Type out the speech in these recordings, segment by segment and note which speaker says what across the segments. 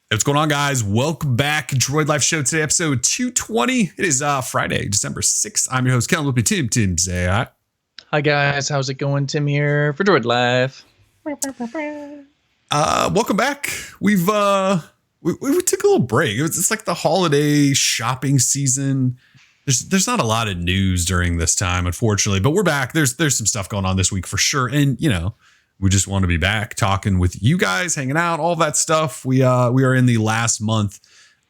Speaker 1: Hey, what's going on, guys? Welcome back. Droid Life Show today, episode 220. It is Friday, December 6th. I'm your host, Kellen. With me, Tim. Tim, say hi.
Speaker 2: Hi, guys. How's it going? Tim here for Droid Life.
Speaker 1: Welcome back. We took a little break. It's like the holiday shopping season. There's not a lot of news during this time, unfortunately, but we're back. There's some stuff going on this week for sure. And, we just want to be back talking with you guys, hanging out, all that stuff. We are in the last month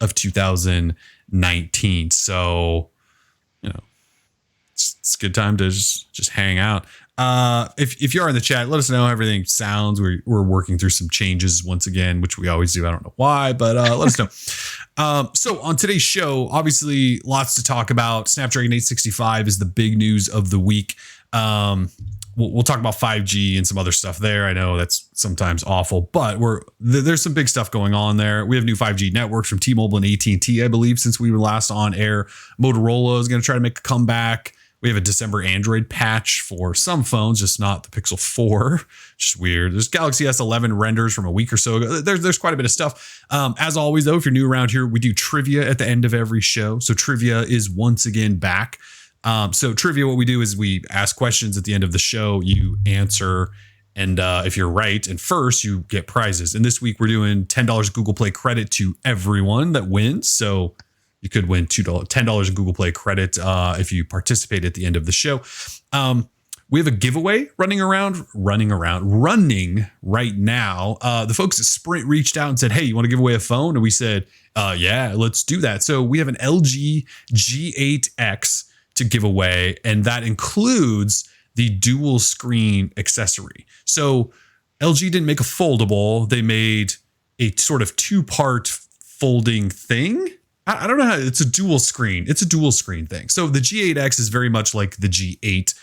Speaker 1: of 2019. So, it's a good time to just hang out. If you are in the chat, let us know how everything sounds. We're working through some changes once again, which we always do. I don't know why, but let us know. So on today's show, obviously lots to talk about. Snapdragon 865 is the big news of the week. We'll talk about 5G and some other stuff there. I know that's sometimes awful, but there's some big stuff going on there. We have new 5G networks from T-Mobile and AT&T, I believe, since we were last on air. Motorola is going to try to make a comeback. We have a December Android patch for some phones, just not the Pixel 4. Just weird. There's Galaxy S11 renders from a week or so ago. There's quite a bit of stuff. As always, though, if you're new around here, we do trivia at the end of every show. So trivia is once again back. So trivia, what we do is we ask questions at the end of the show. You answer, and if you're right and first, you get prizes. And this week we're doing $10 Google Play credit to everyone that wins. So you could win $10 in Google Play credit if you participate at the end of the show. We have a giveaway running right now. The folks at Sprint reached out and said, "Hey, you want to give away a phone?" And we said, "Yeah, let's do that." So we have an LG G8X to give away, and that includes the dual screen accessory. So LG didn't make a foldable; they made a sort of two-part folding thing. I don't know how. It's a dual screen. It's a dual screen thing. So the G8X is very much like the G8,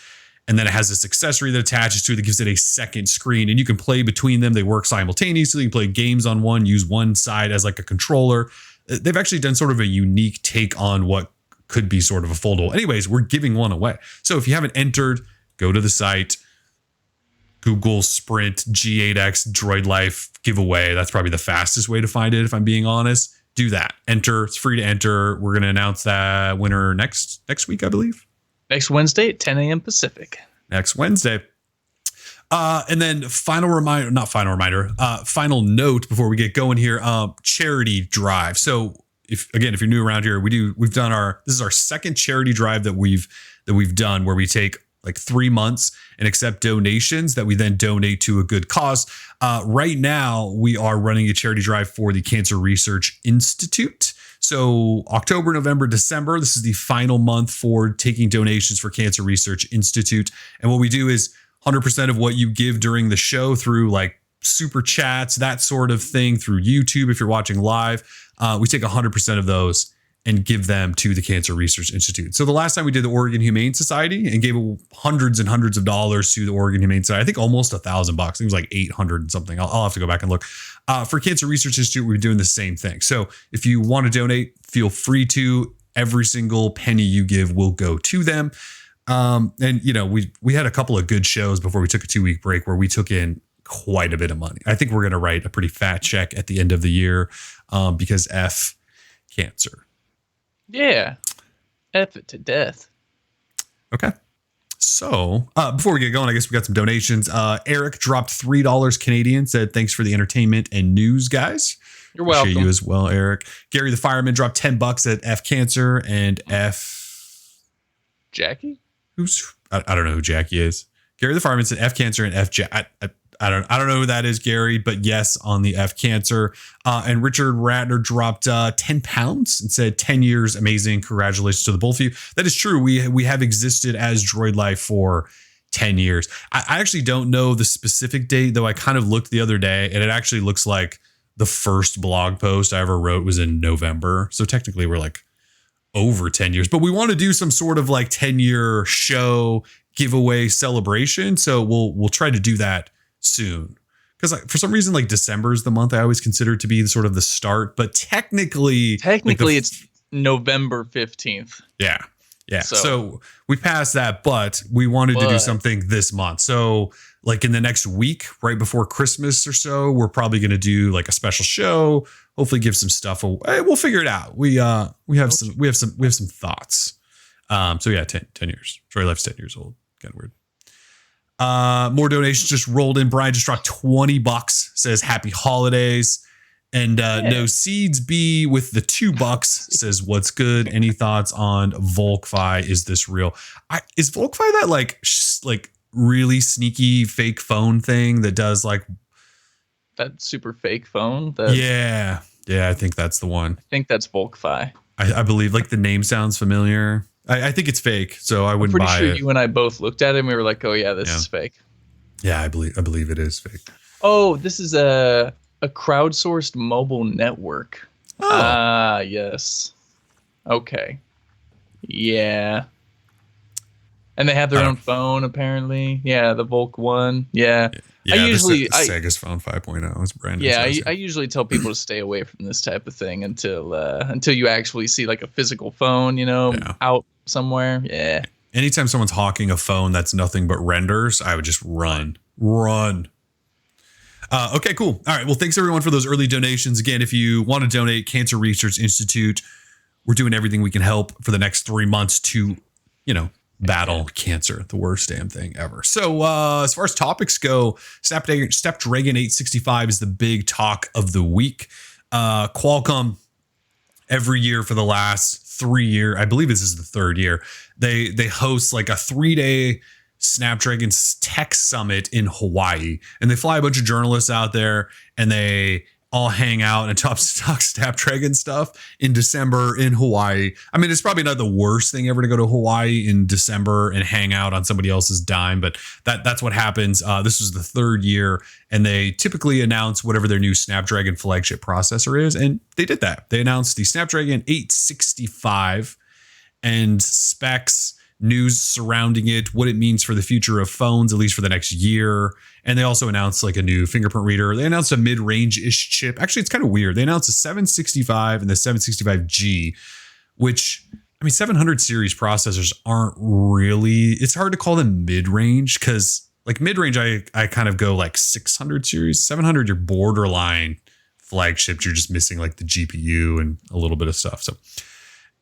Speaker 1: and then it has this accessory that attaches to it that gives it a second screen, and you can play between them. They work simultaneously. You can play games on one, use one side as like a controller. They've actually done sort of a unique take on what could be sort of a foldable. Anyways, we're giving one away. So if you haven't entered, go to the site, Google Sprint G8X Droid Life giveaway. That's probably the fastest way to find it, if I'm being honest. Do that. Enter. It's free to enter. We're going to announce that winner next week, I believe.
Speaker 2: Next Wednesday at 10 a.m. Pacific.
Speaker 1: Next Wednesday. And then final note before we get going here, charity drive. So if you're new around here, this is our second charity drive that we've done, where we take like 3 months and accept donations that we then donate to a good cause. Right now, we are running a charity drive for the Cancer Research Institute. So October, November, December, this is the final month for taking donations for Cancer Research Institute. And what we do is 100% of what you give during the show through like super chats, that sort of thing, through YouTube, if you're watching live, we take 100% of those and give them to the Cancer Research Institute. So the last time we did the Oregon Humane Society and gave hundreds and hundreds of dollars to the Oregon Humane Society, I think almost $1,000 bucks. It was like 800 and something. I'll have to go back and look. For Cancer Research Institute, we're doing the same thing. So if you want to donate, feel free to. Every single penny you give will go to them. And we had a couple of good shows before we took a 2-week break where we took in quite a bit of money. I think we're going to write a pretty fat check at the end of the year because F cancer.
Speaker 2: Yeah. F it to death.
Speaker 1: Okay. So before we get going, I guess we got some donations. Eric dropped $3 Canadian, said, "Thanks for the entertainment and news, guys."
Speaker 2: You're welcome.
Speaker 1: Appreciate you as well, Eric. Gary the Fireman dropped $10 at F Cancer and F
Speaker 2: Jackie?
Speaker 1: I don't know who Jackie is. Gary the Fireman said F Cancer and F I don't know who that is, Gary, but yes, on the F Cancer. And Richard Ratner dropped 10 pounds and said 10 years, amazing. Congratulations to the both of you. That is true. We have existed as Droid Life for 10 years. I actually don't know the specific date, though I kind of looked the other day, and it actually looks like the first blog post I ever wrote was in November. So technically we're like over 10 years, but we want to do some sort of like 10-year show giveaway celebration. So we'll try to do that soon, because for some reason, like December is the month I always consider to be sort of the start, but technically
Speaker 2: it's November 15th.
Speaker 1: Yeah. Yeah. So we passed that, but we wanted to do something this month. So like in the next week, right before Christmas or so, we're probably going to do like a special show. Hopefully give some stuff away. We'll figure it out. We have some thoughts. So yeah, 10 years. Droid Life's 10 years old. Kind of weird. More donations just rolled in. Brian just dropped $20. Says happy holidays. And No Seeds B with the $2 says, what's good? Any thoughts on Volkfi? Is this real? Is Volkfi that like really sneaky fake phone thing that does like
Speaker 2: that super fake phone?
Speaker 1: Yeah, I think that's the one.
Speaker 2: I think that's Volkfi.
Speaker 1: I believe like the name sounds familiar. I think it's fake, so I wouldn't buy it.
Speaker 2: Pretty sure you and I both looked at it and we were like, oh yeah, this is fake.
Speaker 1: Yeah, I believe it is fake.
Speaker 2: Oh, this is a crowdsourced mobile network. Yes. Okay. Yeah. And they have their own phone, apparently. Yeah, the Volk one. Yeah.
Speaker 1: Sega's phone 5.0 is brand new.
Speaker 2: Yeah, I usually tell people to stay away from this type of thing until you actually see like a physical phone, out somewhere. Yeah.
Speaker 1: Anytime someone's hawking a phone that's nothing but renders, I would just run. Okay, cool. All right. Well, thanks everyone for those early donations. Again, if you want to donate, Cancer Research Institute, we're doing everything we can help for the next 3 months to, battle cancer, the worst damn thing ever. So as far as topics go, Snapdragon 865 is the big talk of the week. Qualcomm, every year for the last 3 years, I believe this is the third year, they host like a 3-day Snapdragon Tech Summit in Hawaii, and they fly a bunch of journalists out there, and they all hang out and talk Snapdragon stuff in December in Hawaii. I mean, it's probably not the worst thing ever to go to Hawaii in December and hang out on somebody else's dime, but that's what happens. This was the third year, and they typically announce whatever their new Snapdragon flagship processor is, and they did that. They announced the Snapdragon 865 and specs, news surrounding it, what it means for the future of phones, at least for the next year. And they also announced like a new fingerprint reader. They announced a mid-range-ish chip. Actually, it's kind of weird. They announced a 765 and the 765G, which, I mean, 700 series processors aren't really, it's hard to call them mid-range because like mid-range, I kind of go like 600 series. 700, you're borderline flagship. You're just missing like the GPU and a little bit of stuff. So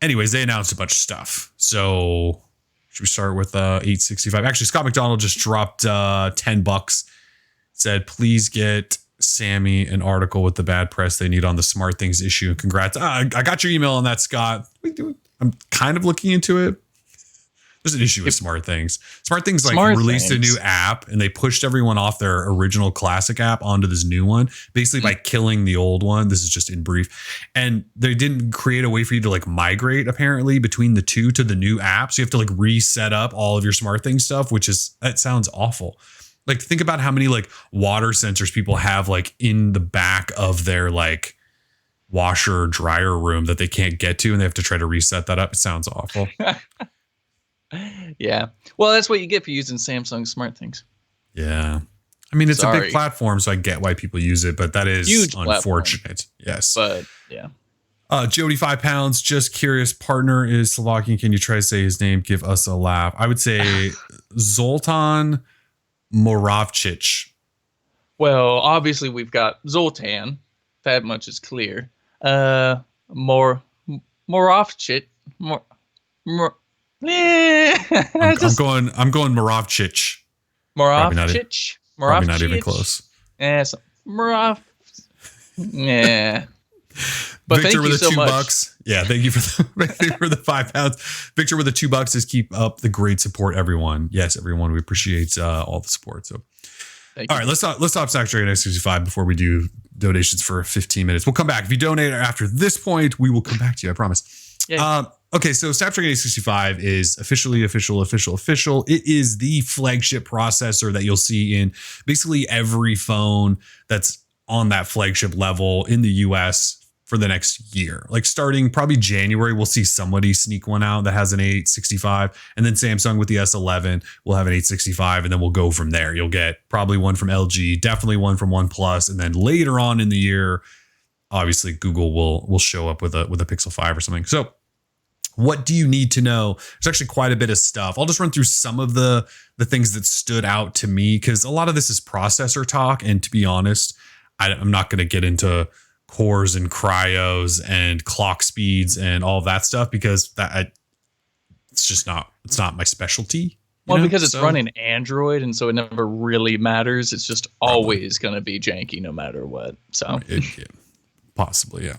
Speaker 1: anyways, they announced a bunch of stuff. So should we start with 865? Actually, Scott McDonald just dropped $10. Said, please get Sammy an article with the bad press they need on the Smart Things issue. Congrats. I got your email on that, Scott. I'm kind of looking into it. There's an issue with Smart Things. Smart Things released a new app, and they pushed everyone off their original classic app onto this new one, basically by killing the old one. This is just in brief. And they didn't create a way for you to like migrate apparently between the two to the new app. So you have to like reset up all of your Smart Things stuff, that sounds awful. Like think about how many like water sensors people have like in the back of their like washer or dryer room that they can't get to, and they have to try to reset that up. It sounds awful.
Speaker 2: Yeah. Well, that's what you get for using Samsung Smart Things.
Speaker 1: Yeah. I mean, it's a big platform, so I get why people use it, but that is huge unfortunate. Platform. Yes.
Speaker 2: But yeah.
Speaker 1: Jody, 5 pounds. Just curious. Partner is Slovakian. Can you try to say his name? Give us a laugh. I would say Zoltan Moravcic.
Speaker 2: Well, obviously we've got Zoltan. That much is clear. Moravcic.
Speaker 1: I'm going Moravcic.
Speaker 2: Moravcic.
Speaker 1: Probably not even close.
Speaker 2: Yes, Yeah. But
Speaker 1: Victor
Speaker 2: thank you so much.
Speaker 1: $2. Yeah, thank you for the 5 pounds. Victor with the $2 is keep up the great support, everyone. Yes, everyone. We appreciate all the support. So, all right, let's talk Snapdragon 865 before we do donations for 15 minutes. We'll come back. If you donate after this point, we will come back to you. I promise. Yeah. Okay, so Snapdragon 865 is official. It is the flagship processor that you'll see in basically every phone that's on that flagship level in the US for the next year. Like starting probably January, we'll see somebody sneak one out that has an 865, and then Samsung with the S11 will have an 865, and then we'll go from there. You'll get probably one from LG, definitely one from OnePlus, and then later on in the year, obviously Google will show up with a Pixel 5 or something. So What do you need to know? There's actually quite a bit of stuff. I'll just run through some of the things that stood out to me, because a lot of this is processor talk. And to be honest, I'm not going to get into cores and cryos and clock speeds and all of that stuff, because it's not my specialty.
Speaker 2: Well, because it's running Android, and so it never really matters. It's just always going to be janky no matter what. So
Speaker 1: possibly, yeah.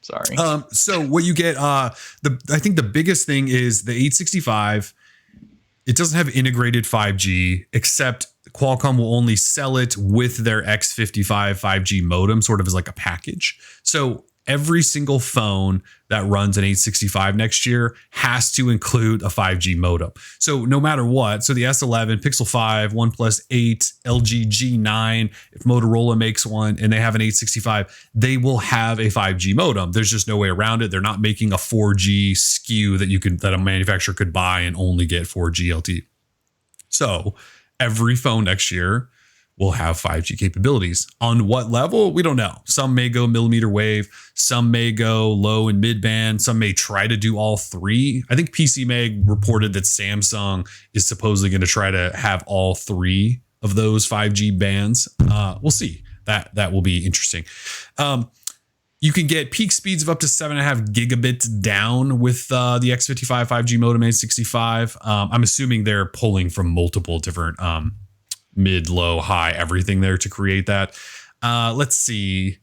Speaker 2: Sorry.
Speaker 1: So what you get, I think the biggest thing is the 865. It doesn't have integrated 5G, except Qualcomm will only sell it with their X55 5G modem, sort of as like a package. So every single phone that runs an 865 next year has to include a 5G modem. So no matter what, so the S11, Pixel 5, OnePlus 8, LG G9, if Motorola makes one and they have an 865, they will have a 5G modem. There's just no way around it. They're not making a 4G SKU that a manufacturer could buy and only get 4G LTE. So every phone next year will have 5G capabilities. On what level? We don't know. Some may go millimeter wave, some may go low and mid band, some may try to do all three. I think PC Mag reported that Samsung is supposedly going to try to have all three of those 5G bands. We'll see. That will be interesting. You can get peak speeds of up to 7.5 gigabits down with the X55 5G modem 865. I'm assuming they're pulling from multiple different mid, low, high, everything there to create that. Let's see.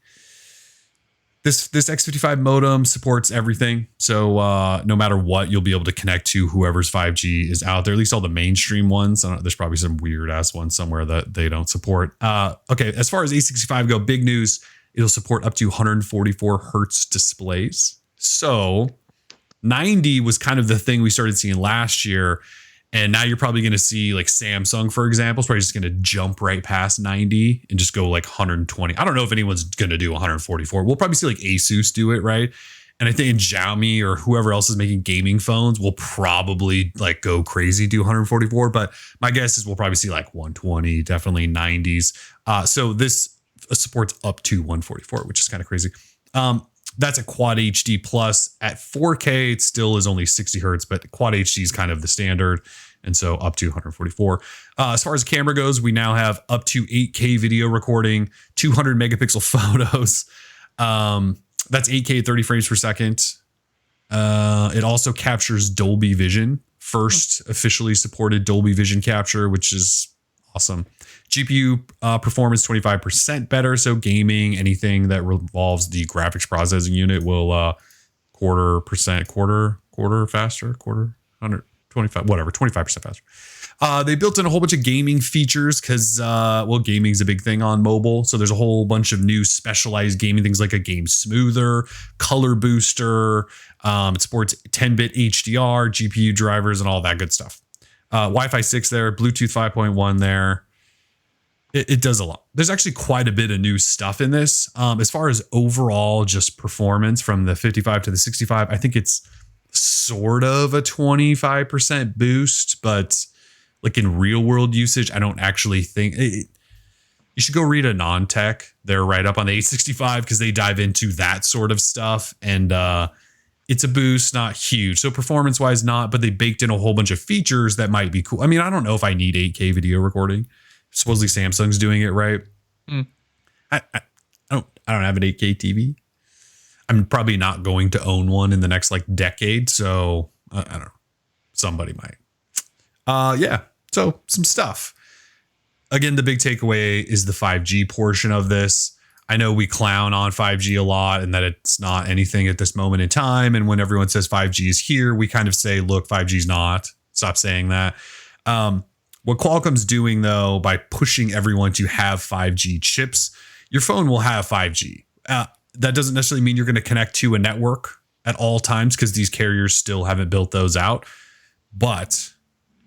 Speaker 1: This X55 modem supports everything. So no matter what, you'll be able to connect to whoever's 5G is out there, at least all the mainstream ones. There's probably some weird ass ones somewhere that they don't support. Okay, as far as A65 go, big news. It'll support up to 144 hertz displays. So 90 was kind of the thing we started seeing last year. And now you're probably going to see like Samsung, for example, is probably just going to jump right past 90 and just go like 120. I don't know if anyone's going to do 144. We'll probably see like Asus do it, right? And I think Xiaomi or whoever else is making gaming phones will probably like go crazy, do 144. But my guess is we'll probably see like 120, definitely 90s. So this supports up to 144, which is kind of crazy. That's a Quad HD plus. At 4K, it still is only 60 hertz, but Quad HD is kind of the standard. And so up to 144. As far as camera goes, we now have up to 8K video recording, 200 megapixel photos. That's 8K 30 frames per second. It also captures Dolby Vision. First officially supported Dolby Vision capture, which is awesome. GPU performance 25% better. So gaming, anything that revolves the graphics processing unit will quarter faster, 25% faster. They built in a whole bunch of gaming features because, gaming's a big thing on mobile. So there's a whole bunch of new specialized gaming things like a game smoother, color booster. It supports 10-bit HDR, GPU drivers, and all that good stuff. Wi-Fi 6 there, Bluetooth 5.1 there. It does a lot. There's actually quite a bit of new stuff in this. As far as overall just performance from the 55 to the 65, I think it's sort of a 25% boost, but like in real world usage, I don't actually think you should go read a non-tech. They're right up on the 865 because they dive into that sort of stuff. And it's a boost, not huge. So performance wise, not, but they baked in a whole bunch of features that might be cool. I mean, I don't know if I need 8K video recording. Supposedly Samsung's doing it, right? I don't have an 8K TV. I'm probably not going to own one in the next like decade. So I don't know. Somebody might. Yeah. So some stuff. Again, the big takeaway is the 5G portion of this. I know we clown on 5G a lot and that it's not anything at this moment in time. And when everyone says 5G is here, we kind of say, look, 5G is not. Stop saying that. What Qualcomm's doing, though, by pushing everyone to have 5G chips, your phone will have 5G. That doesn't necessarily mean you're going to connect to a network at all times because these carriers still haven't built those out. But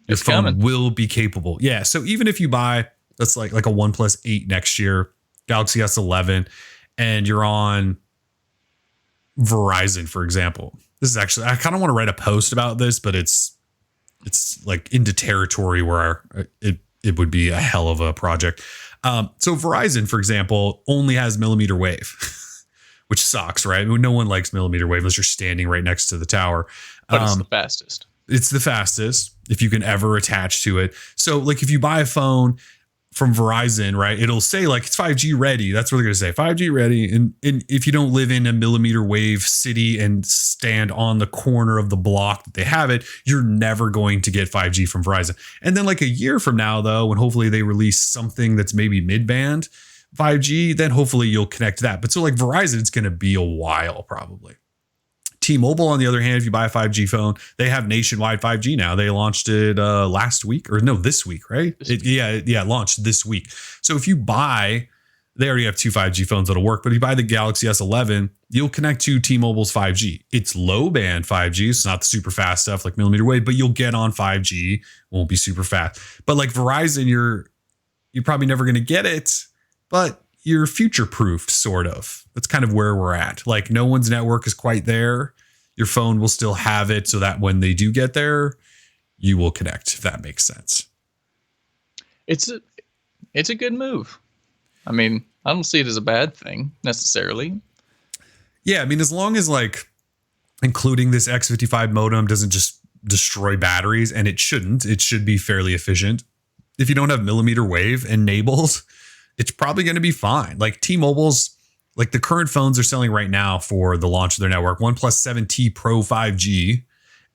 Speaker 1: your phone will be capable. Yeah. So even if you buy, that's like a OnePlus 8 next year, Galaxy S11, and you're on Verizon, for example. This is actually, I kind of want to write a post about this, but it's like into territory where it would be a hell of a project. So Verizon, for example, only has millimeter wave, which sucks, right? I mean, no one likes millimeter wave unless you're standing right next to the tower.
Speaker 2: But it's the fastest.
Speaker 1: It's the fastest if you can ever attach to it. So like if you buy a phone from Verizon, right, it'll say like it's 5G ready. That's what they're going to say, 5G ready. And if you don't live in a millimeter wave city and stand on the corner of the block that they have it, you're never going to get 5G from Verizon. And then like a year from now, though, when hopefully they release something that's maybe mid-band 5G, then hopefully you'll connect to that. But so like Verizon, it's going to be a while probably. T-Mobile, on the other hand, if you buy a 5G phone, they have nationwide 5G now. They launched it last week, or no, this week, right? It launched this week. So if you buy, they already have 2 5G phones that'll work, but if you buy the Galaxy S11, you'll connect to T-Mobile's 5G. It's low band 5G. It's not the super fast stuff like millimeter wave, but you'll get on 5G. Won't be super fast. But like Verizon, you're probably never going to get it, but you're future-proofed, sort of. That's kind of where we're at. Like no one's network is quite there. Your phone will still have it so that when they do get there, you will connect, if that makes sense.
Speaker 2: It's a good move. I mean, I don't see it as a bad thing necessarily.
Speaker 1: Yeah, I mean, as long as like including this X55 modem doesn't just destroy batteries, and it shouldn't. It should be fairly efficient. If you don't have millimeter wave enabled, it's probably going to be fine. Like T-Mobile's, like the current phones are selling right now for the launch of their network, OnePlus 7T Pro 5G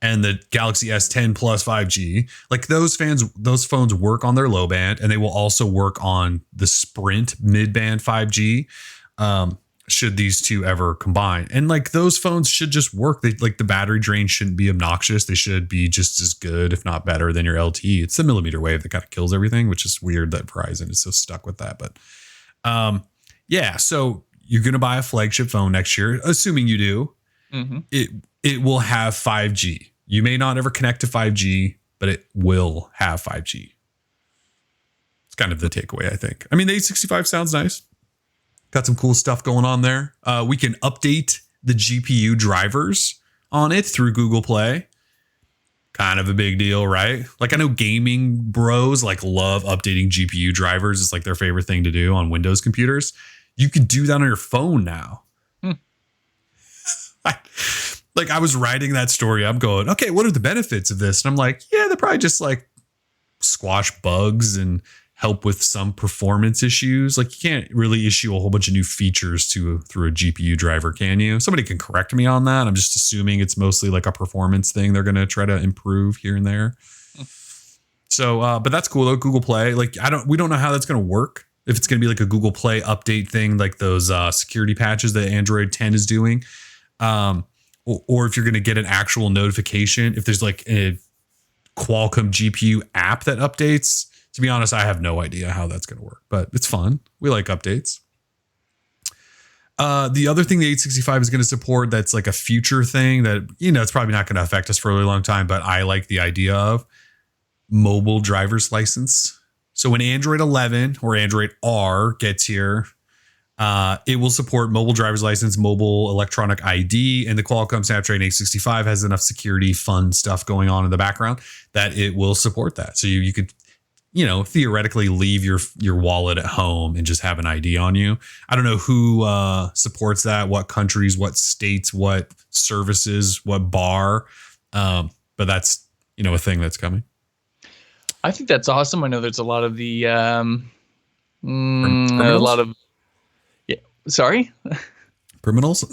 Speaker 1: and the Galaxy S10 Plus 5G. Like those phones work on their low band, and they will also work on the Sprint mid-band 5G. Should these two ever combine, and like those phones should just work. They like the battery drain shouldn't be obnoxious. They should be just as good, if not better, than your LTE. It's the millimeter wave that kind of kills everything, which is weird that Verizon is so stuck with that. But yeah, so you're gonna buy a flagship phone next year, assuming you do. Mm-hmm. It will have 5G. You may not ever connect to 5G, but it will have 5G. It's kind of the takeaway, I think. I mean, the 865 sounds nice. Got some cool stuff going on there. We can update the GPU drivers on it through Google Play. Kind of a big deal, right? Like I know gaming bros like love updating GPU drivers. It's like their favorite thing to do on Windows computers. You can do that on your phone now. Like I was writing that story. I'm going, okay, what are the benefits of this? And I'm like, yeah, they're probably just like squash bugs and help with some performance issues. Like you can't really issue a whole bunch of new features through a GPU driver, can you? Somebody can correct me on that. I'm just assuming it's mostly like a performance thing they're going to try to improve here and there. So, but that's cool though. Google Play, like we don't know how that's going to work. If it's going to be like a Google Play update thing, like those security patches that Android 10 is doing, or if you're going to get an actual notification, if there's like a Qualcomm GPU app that updates. To be honest, I have no idea how that's going to work, but it's fun. We like updates. The other thing the 865 is going to support that's like a future thing that, it's probably not going to affect us for a really long time, but I like the idea of mobile driver's license. So when Android 11 or Android R gets here, it will support mobile driver's license, mobile electronic ID, and the Qualcomm Snapdragon 865 has enough security, fun stuff going on in the background that it will support that. So you could, theoretically leave your wallet at home and just have an ID on you. I don't know who supports that, what countries, what states, what services, what bar, but that's, a thing that's coming.
Speaker 2: I think that's awesome. I know there's a lot of the a lot of sorry,
Speaker 1: criminals.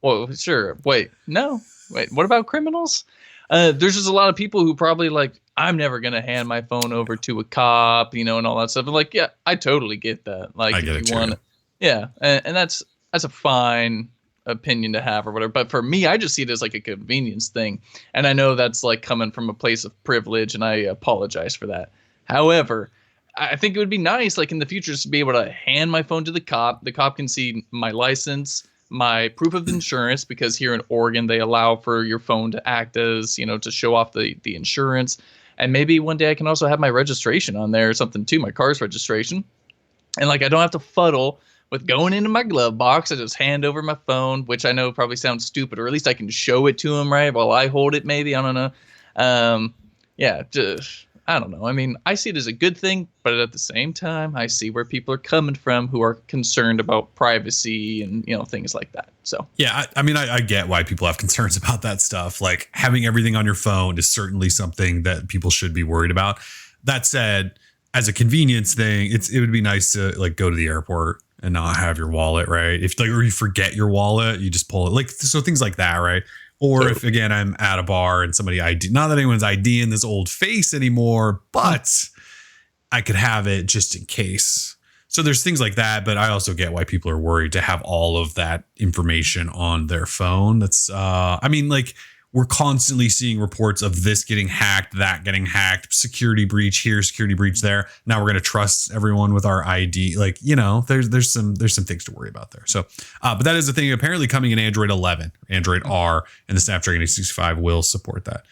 Speaker 2: Well, sure. Wait, what about criminals? There's just a lot of people who probably like, I'm never going to hand my phone over to a cop, and all that stuff. And like, yeah, I totally get that. Like,
Speaker 1: I get
Speaker 2: if
Speaker 1: it
Speaker 2: you
Speaker 1: too.
Speaker 2: want, yeah. And that's a fine opinion to have or whatever. But for me, I just see it as like a convenience thing. And I know that's like coming from a place of privilege, and I apologize for that. However, I think it would be nice, like in the future, just to be able to hand my phone to the cop. The cop can see my license, my proof of insurance, because here in Oregon, they allow for your phone to act as, to show off the insurance. And maybe one day I can also have my registration on there or something too, my car's registration. And like, I don't have to fuddle with going into my glove box. I just hand over my phone, which I know probably sounds stupid, or at least I can show it to him, right? While I hold it, maybe. I don't know. Yeah, just, I don't know. I mean, I see it as a good thing, but at the same time, I see where people are coming from who are concerned about privacy and, things like that. So,
Speaker 1: yeah, I mean, I get why people have concerns about that stuff. Like having everything on your phone is certainly something that people should be worried about. That said, as a convenience thing, it would be nice to like go to the airport and not have your wallet, right? If like, or you forget your wallet, you just pull it, like, so things like that, right? Or if again, I'm at a bar and somebody ID, not that anyone's IDing this old face anymore, but I could have it just in case. So there's things like that, but I also get why people are worried to have all of that information on their phone. That's, I mean, like we're constantly seeing reports of this getting hacked, that getting hacked, security breach here, security breach there. Now we're going to trust everyone with our ID. Like, there's some things to worry about there. So, but that is the thing apparently coming in Android 11, Android R, and the Snapdragon 865 will support that.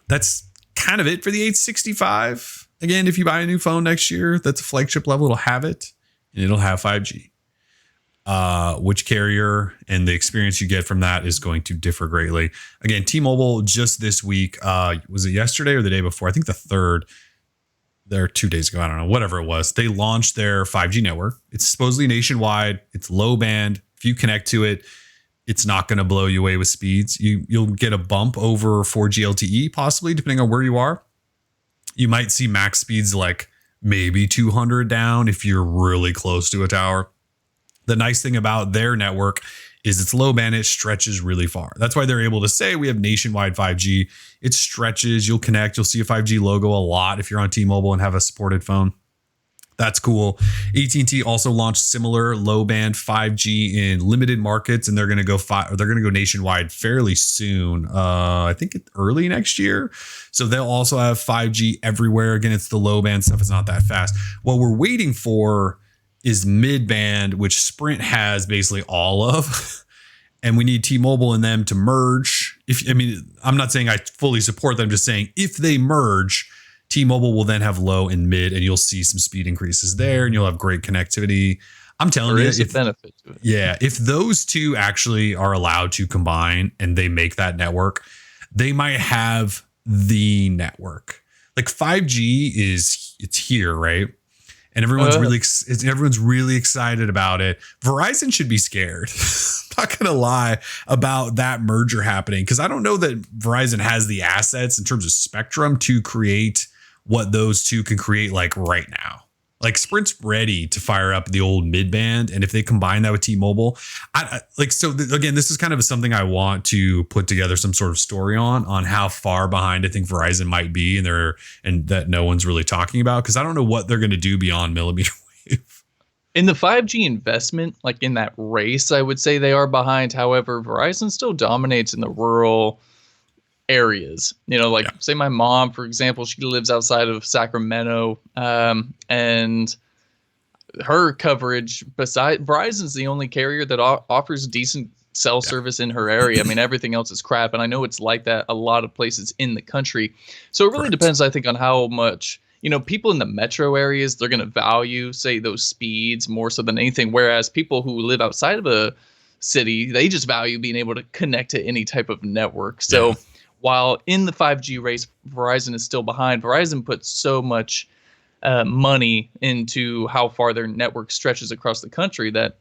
Speaker 1: That's kind of it for the 865. Again, if you buy a new phone next year, that's a flagship level, it'll have it and it'll have 5G. Which carrier and the experience you get from that is going to differ greatly. Again, T-Mobile just this week, was it yesterday or the day before? I think the 3rd. There 2 days ago. I don't know, whatever it was. They launched their 5G network. It's supposedly nationwide. It's low band. If you connect to it, it's not going to blow you away with speeds. You'll get a bump over 4G LTE, possibly, depending on where you are. You might see max speeds like maybe 200 down if you're really close to a tower. The nice thing about their network is it's low band. It stretches really far. That's why they're able to say we have nationwide 5G. It stretches. You'll connect. You'll see a 5G logo a lot if you're on T-Mobile and have a supported phone. That's cool. AT&T also launched similar low band 5G in limited markets, and they're going to go nationwide fairly soon. I think early next year. So they'll also have 5G everywhere. Again, it's the low band stuff. It's not that fast. What we're waiting for is mid-band, which Sprint has basically all of, and we need T-Mobile and them to merge. I'm not saying I fully support them, just saying if they merge, T-Mobile will then have low and mid, and you'll see some speed increases there, and you'll have great connectivity. I'm telling you,
Speaker 2: there is a benefit to it.
Speaker 1: Yeah, if those two actually are allowed to combine and they make that network, they might have the network. Like 5G it's here, right? And everyone's really excited about it. Verizon should be scared. I'm not gonna lie about that merger happening, because I don't know that Verizon has the assets in terms of spectrum to create what those two can create like right now. Like Sprint's ready to fire up the old mid band, and if they combine that with T-Mobile, again, this is kind of something I want to put together some sort of story on how far behind I think Verizon might be, and that no one's really talking about, because I don't know what they're going to do beyond millimeter wave.
Speaker 2: In the 5G investment, like in that race, I would say they are behind. However, Verizon still dominates in the rural areas. Say my mom, for example, she lives outside of Sacramento, and her coverage, beside Verizon's the only carrier that offers decent cell service in her area. I mean, everything else is crap, and I know it's like that a lot of places in the country. So it really depends, I think, on how much people in the metro areas, they're going to value, say, those speeds more so than anything, whereas people who live outside of a city, they just value being able to connect to any type of network. So while in the 5G race, Verizon is still behind. Verizon puts so much money into how far their network stretches across the country that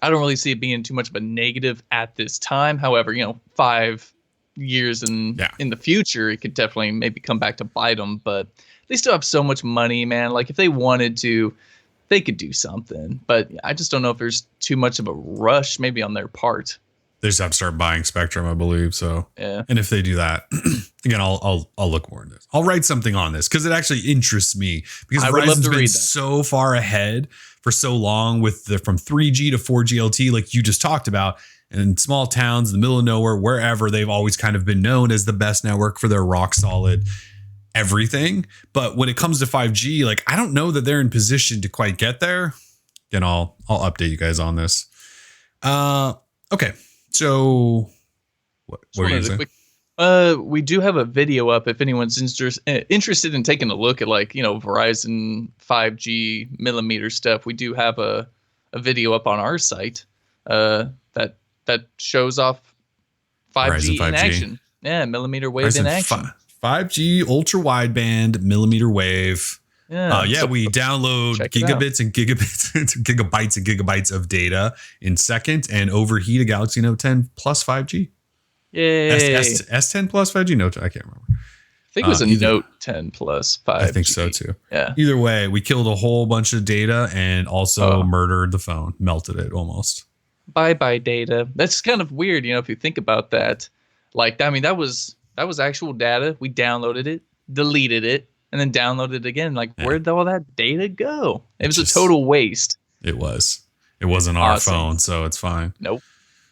Speaker 2: I don't really see it being too much of a negative at this time. However, 5 years in the future, it could definitely maybe come back to bite them. But they still have so much money, man. Like if they wanted to, they could do something. But I just don't know if there's too much of a rush maybe on their part.
Speaker 1: They just have to start buying spectrum, I believe. So,
Speaker 2: yeah.
Speaker 1: And if they do that, again, I'll look more into this. I'll write something on this because it actually interests me, because Verizon's been so far ahead for so long with from 3G to 4G LTE, like you just talked about. And in small towns, in the middle of nowhere, wherever, they've always kind of been known as the best network for their rock solid everything. But when it comes to 5G, like I don't know that they're in position to quite get there. Again, I'll update you guys on this. Okay. So what were you saying?
Speaker 2: We do have a video up if anyone's interested in taking a look at Verizon 5G millimeter stuff. We do have a video up on our site that shows off 5G in action. Yeah, millimeter wave in action.
Speaker 1: 5G ultra wideband millimeter wave.
Speaker 2: Yeah. So
Speaker 1: we download
Speaker 2: check it out.
Speaker 1: gigabytes and gigabytes of data in seconds and overheat a Galaxy Note 10 plus 5G.
Speaker 2: Yay.
Speaker 1: S10 plus 5G Note 10, I can't remember.
Speaker 2: I think it was a Note 10 plus 5G.
Speaker 1: I think so too.
Speaker 2: Yeah.
Speaker 1: Either way, we killed a whole bunch of data and also murdered the phone, melted it almost.
Speaker 2: Bye data. That's kind of weird, if you think about that. Like, I mean, that was actual data. We downloaded it, deleted it, and then downloaded it again. Like, where'd all that data go? It was a total waste.
Speaker 1: It was. It wasn't our phone, so it's fine.
Speaker 2: Nope.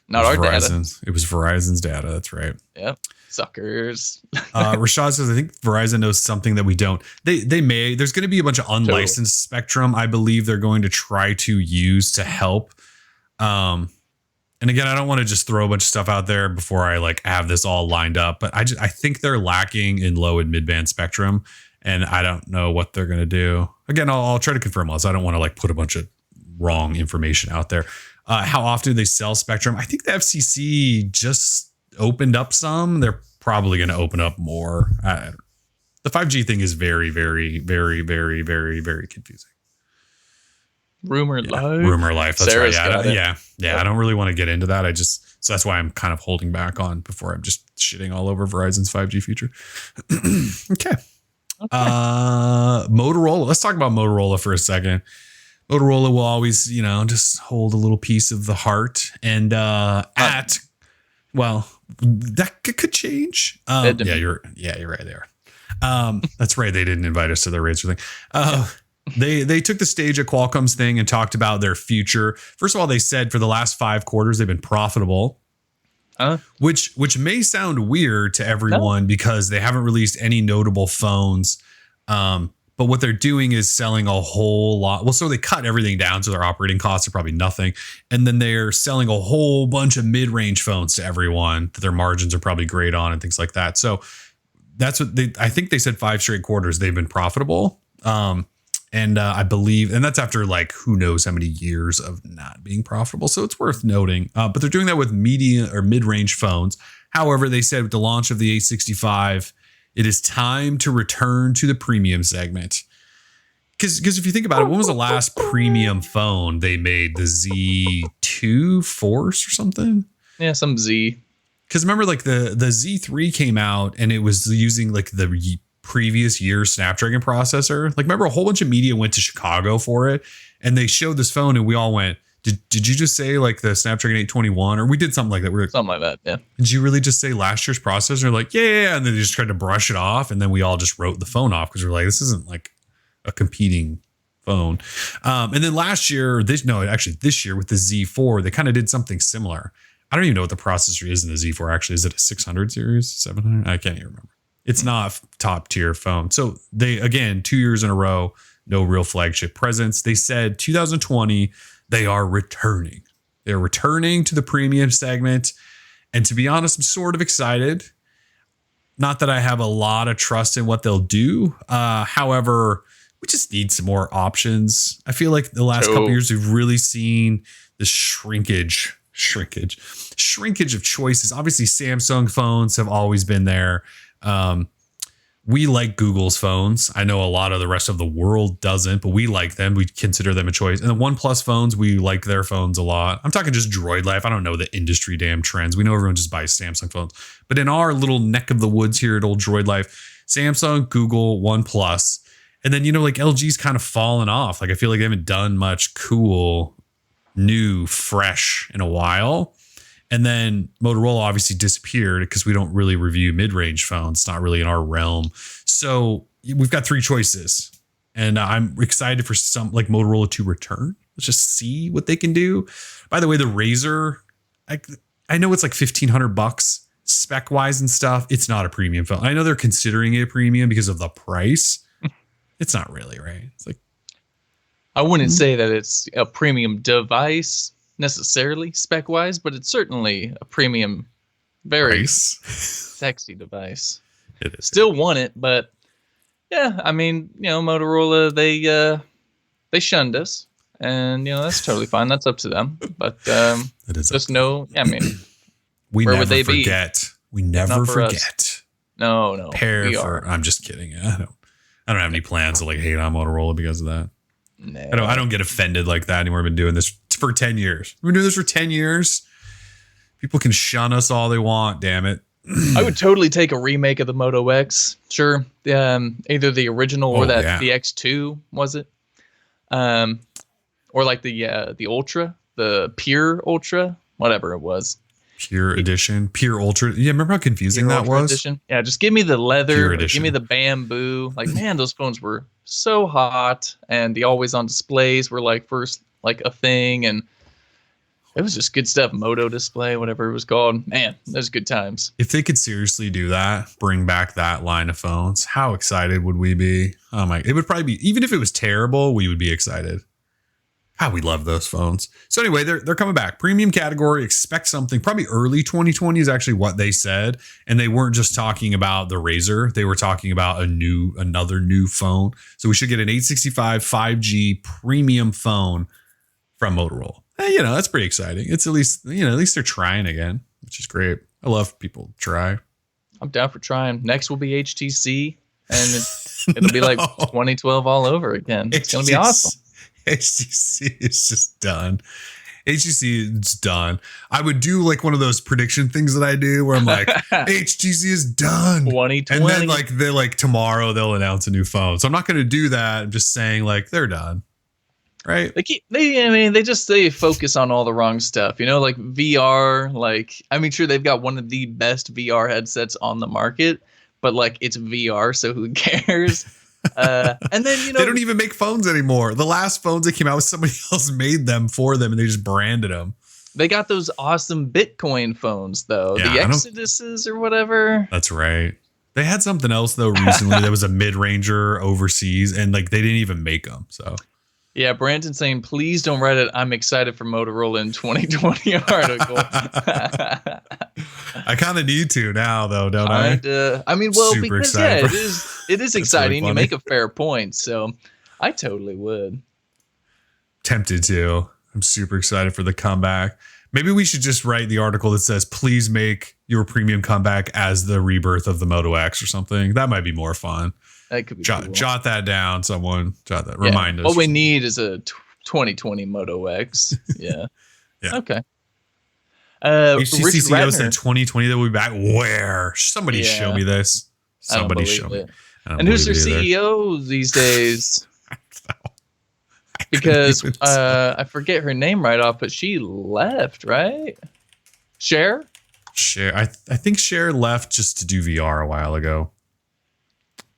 Speaker 2: Not our data.
Speaker 1: It was Verizon's data. That's right.
Speaker 2: Yep. Suckers.
Speaker 1: Rashad says, I think Verizon knows something that we don't. They may. There's going to be a bunch of unlicensed spectrum, I believe they're going to try to use to help. And again, I don't want to just throw a bunch of stuff out there before I have this all lined up, but I think they're lacking in low and mid-band spectrum, and I don't know what they're going to do. Again, I'll try to confirm all this. I don't want to put a bunch of wrong information out there. How often do they sell spectrum? I think the FCC just opened up some. They're probably going to open up more. The 5G thing is very, very, very, very, very, very confusing.
Speaker 2: Rumor
Speaker 1: life. That's
Speaker 2: Sarah's
Speaker 1: right. Yeah. Yep. I don't really want to get into that. So that's why I'm kind of holding back on before I'm just shitting all over Verizon's 5G feature. Okay. Motorola. Let's talk about Motorola for a second. Motorola will always, just hold a little piece of the heart. And that could change. You're right there. That's right. They didn't invite us to their Razer thing. They took the stage at Qualcomm's thing and talked about their future. First of all, they said for the last 5 quarters they've been profitable, which may sound weird to everyone because they haven't released any notable phones. But what they're doing is selling a whole lot. Well, so they cut everything down, so their operating costs are probably nothing, and then they're selling a whole bunch of mid-range phones to everyone that their margins are probably great on and things like that. So that's what I think they said 5 straight quarters they've been profitable. And I believe, and that's after who knows how many years of not being profitable. So it's worth noting. But they're doing that with medium or mid-range phones. However, they said with the launch of the A65, it is time to return to the premium segment. Because if you think about it, when was the last premium phone they made? The Z2 Force or something?
Speaker 2: Yeah, some Z.
Speaker 1: Because remember, the Z3 came out and it was using the previous year's Snapdragon processor. Remember, a whole bunch of media went to Chicago for it, and they showed this phone, and we all went, "Did you just say the Snapdragon 821?" Or we did something like that. We were
Speaker 2: something like that. Yeah.
Speaker 1: Did you really just say last year's processor? Yeah. And then they just tried to brush it off, and then we all just wrote the phone off because we're like, this isn't a competing phone. And then this year with the Z4, they kind of did something similar. I don't even know what the processor is in the Z4. Actually, is it a 600 series, 700? I can't even remember. It's not a top tier phone. So they, again, 2 years in a row, no real flagship presence. They said 2020, they are returning. They're returning to the premium segment. And to be honest, I'm sort of excited. Not that I have a lot of trust in what they'll do. However, we just need some more options. I feel like the last couple of years, we've really seen the shrinkage of choices. Obviously, Samsung phones have always been there. We like Google's phones. I know a lot of the rest of the world doesn't, but we like them. We consider them a choice. And the OnePlus phones, we like their phones a lot. I'm talking just Droid Life. I don't know the industry damn trends. We know everyone just buys Samsung phones. But in our little neck of the woods here at old Droid Life, Samsung, Google, OnePlus. And then, LG's kind of fallen off. I feel like they haven't done much cool, new, fresh in a while. And then Motorola obviously disappeared because we don't really review mid-range phones. It's not really in our realm. So we've got 3 choices. And I'm excited for some Motorola to return. Let's just see what they can do. By the way, the Razer, I know it's $1,500 spec-wise and stuff. It's not a premium phone. I know they're considering it a premium because of the price. It's not really, right? It's
Speaker 2: I wouldn't say that it's a premium device necessarily spec wise, but it's certainly a premium, very sexy device.
Speaker 1: It is.
Speaker 2: Still want it, but yeah, I mean, Motorola, they shunned us, and that's totally fine. That's up to them. But
Speaker 1: it is
Speaker 2: just know, I mean,
Speaker 1: we
Speaker 2: where
Speaker 1: never
Speaker 2: would they
Speaker 1: forget.
Speaker 2: be?
Speaker 1: We never forget.
Speaker 2: No.
Speaker 1: Pair
Speaker 2: VR.
Speaker 1: for. I'm just kidding. I don't have any plans to like hate on Motorola because of that.
Speaker 2: Nah.
Speaker 1: I don't get offended like that anymore. I've been doing this for 10 years. We've been doing this for 10 years. People can shun us all they want. Damn it.
Speaker 2: I would totally take a remake of the Moto X. Sure. Either the original or the X2, was it? Or like the Ultra, the Pure Ultra, whatever it was.
Speaker 1: Pure Edition, Pure Ultra. Yeah, remember how confusing
Speaker 2: Pure
Speaker 1: that
Speaker 2: Ultra
Speaker 1: was?
Speaker 2: Edition? Yeah, just give me the leather,
Speaker 1: Pure
Speaker 2: give me the bamboo. Like, man, those phones were so hot, and the always on displays were like first like a thing, and it was just good stuff. Moto display, whatever it was called. Man, those good times.
Speaker 1: If they could seriously do that, bring back that line of phones, how excited would we be? Oh my, it would probably be, even if it was terrible, we would be excited. How we love those phones. So anyway, they're coming back. Premium category, expect something. Probably early 2020 is actually what they said. And they weren't just talking about the Razr. They were talking about another new phone. So we should get an 865 5G premium phone from Motorola. That's pretty exciting. It's at least they're trying again, which is great. I love people try.
Speaker 2: I'm down for trying. Next will be HTC, and it'll be like 2012 all over again. It's going to be awesome.
Speaker 1: HTC is just done. HTC is done. I would do like one of those prediction things that I do where I'm like, HTC is done.
Speaker 2: 2020.
Speaker 1: And then they tomorrow they'll announce a new phone. So I'm not going to do that. I'm just saying like they're done. Right.
Speaker 2: They focus on all the wrong stuff, like VR, sure, they've got one of the best VR headsets on the market, but like it's VR. So who cares? And then,
Speaker 1: they don't even make phones anymore. The last phones that came out, somebody else made them for them and they just branded them.
Speaker 2: They got those awesome Bitcoin phones, though. Yeah, the Exoduses or whatever.
Speaker 1: That's right. They had something else, though, recently. That was a mid-ranger overseas, and like they didn't even make them. So,
Speaker 2: yeah, Brandon saying, please don't write it. I'm excited for Motorola in 2020 article.
Speaker 1: I kind of need to now, though, don't I?
Speaker 2: Super excited. It is exciting. Really, you make a fair point, so I totally would.
Speaker 1: Tempted to. I'm super excited for the comeback. Maybe we should just write the article that says, please make your premium comeback as the rebirth of the Moto X or something. That might be more fun. That could be cool. Jot that down, someone. Jot that. Remind us.
Speaker 2: What we need is a 2020 Moto X. Yeah.
Speaker 1: Yeah.
Speaker 2: Okay.
Speaker 1: HTC CEO said 2020 they'll be back. Where? Somebody show me this. Somebody show me.
Speaker 2: And who's their CEO these days? Because I forget her name right off, but she left, right? Cher?
Speaker 1: Cher. I think Cher left just to do VR a while ago.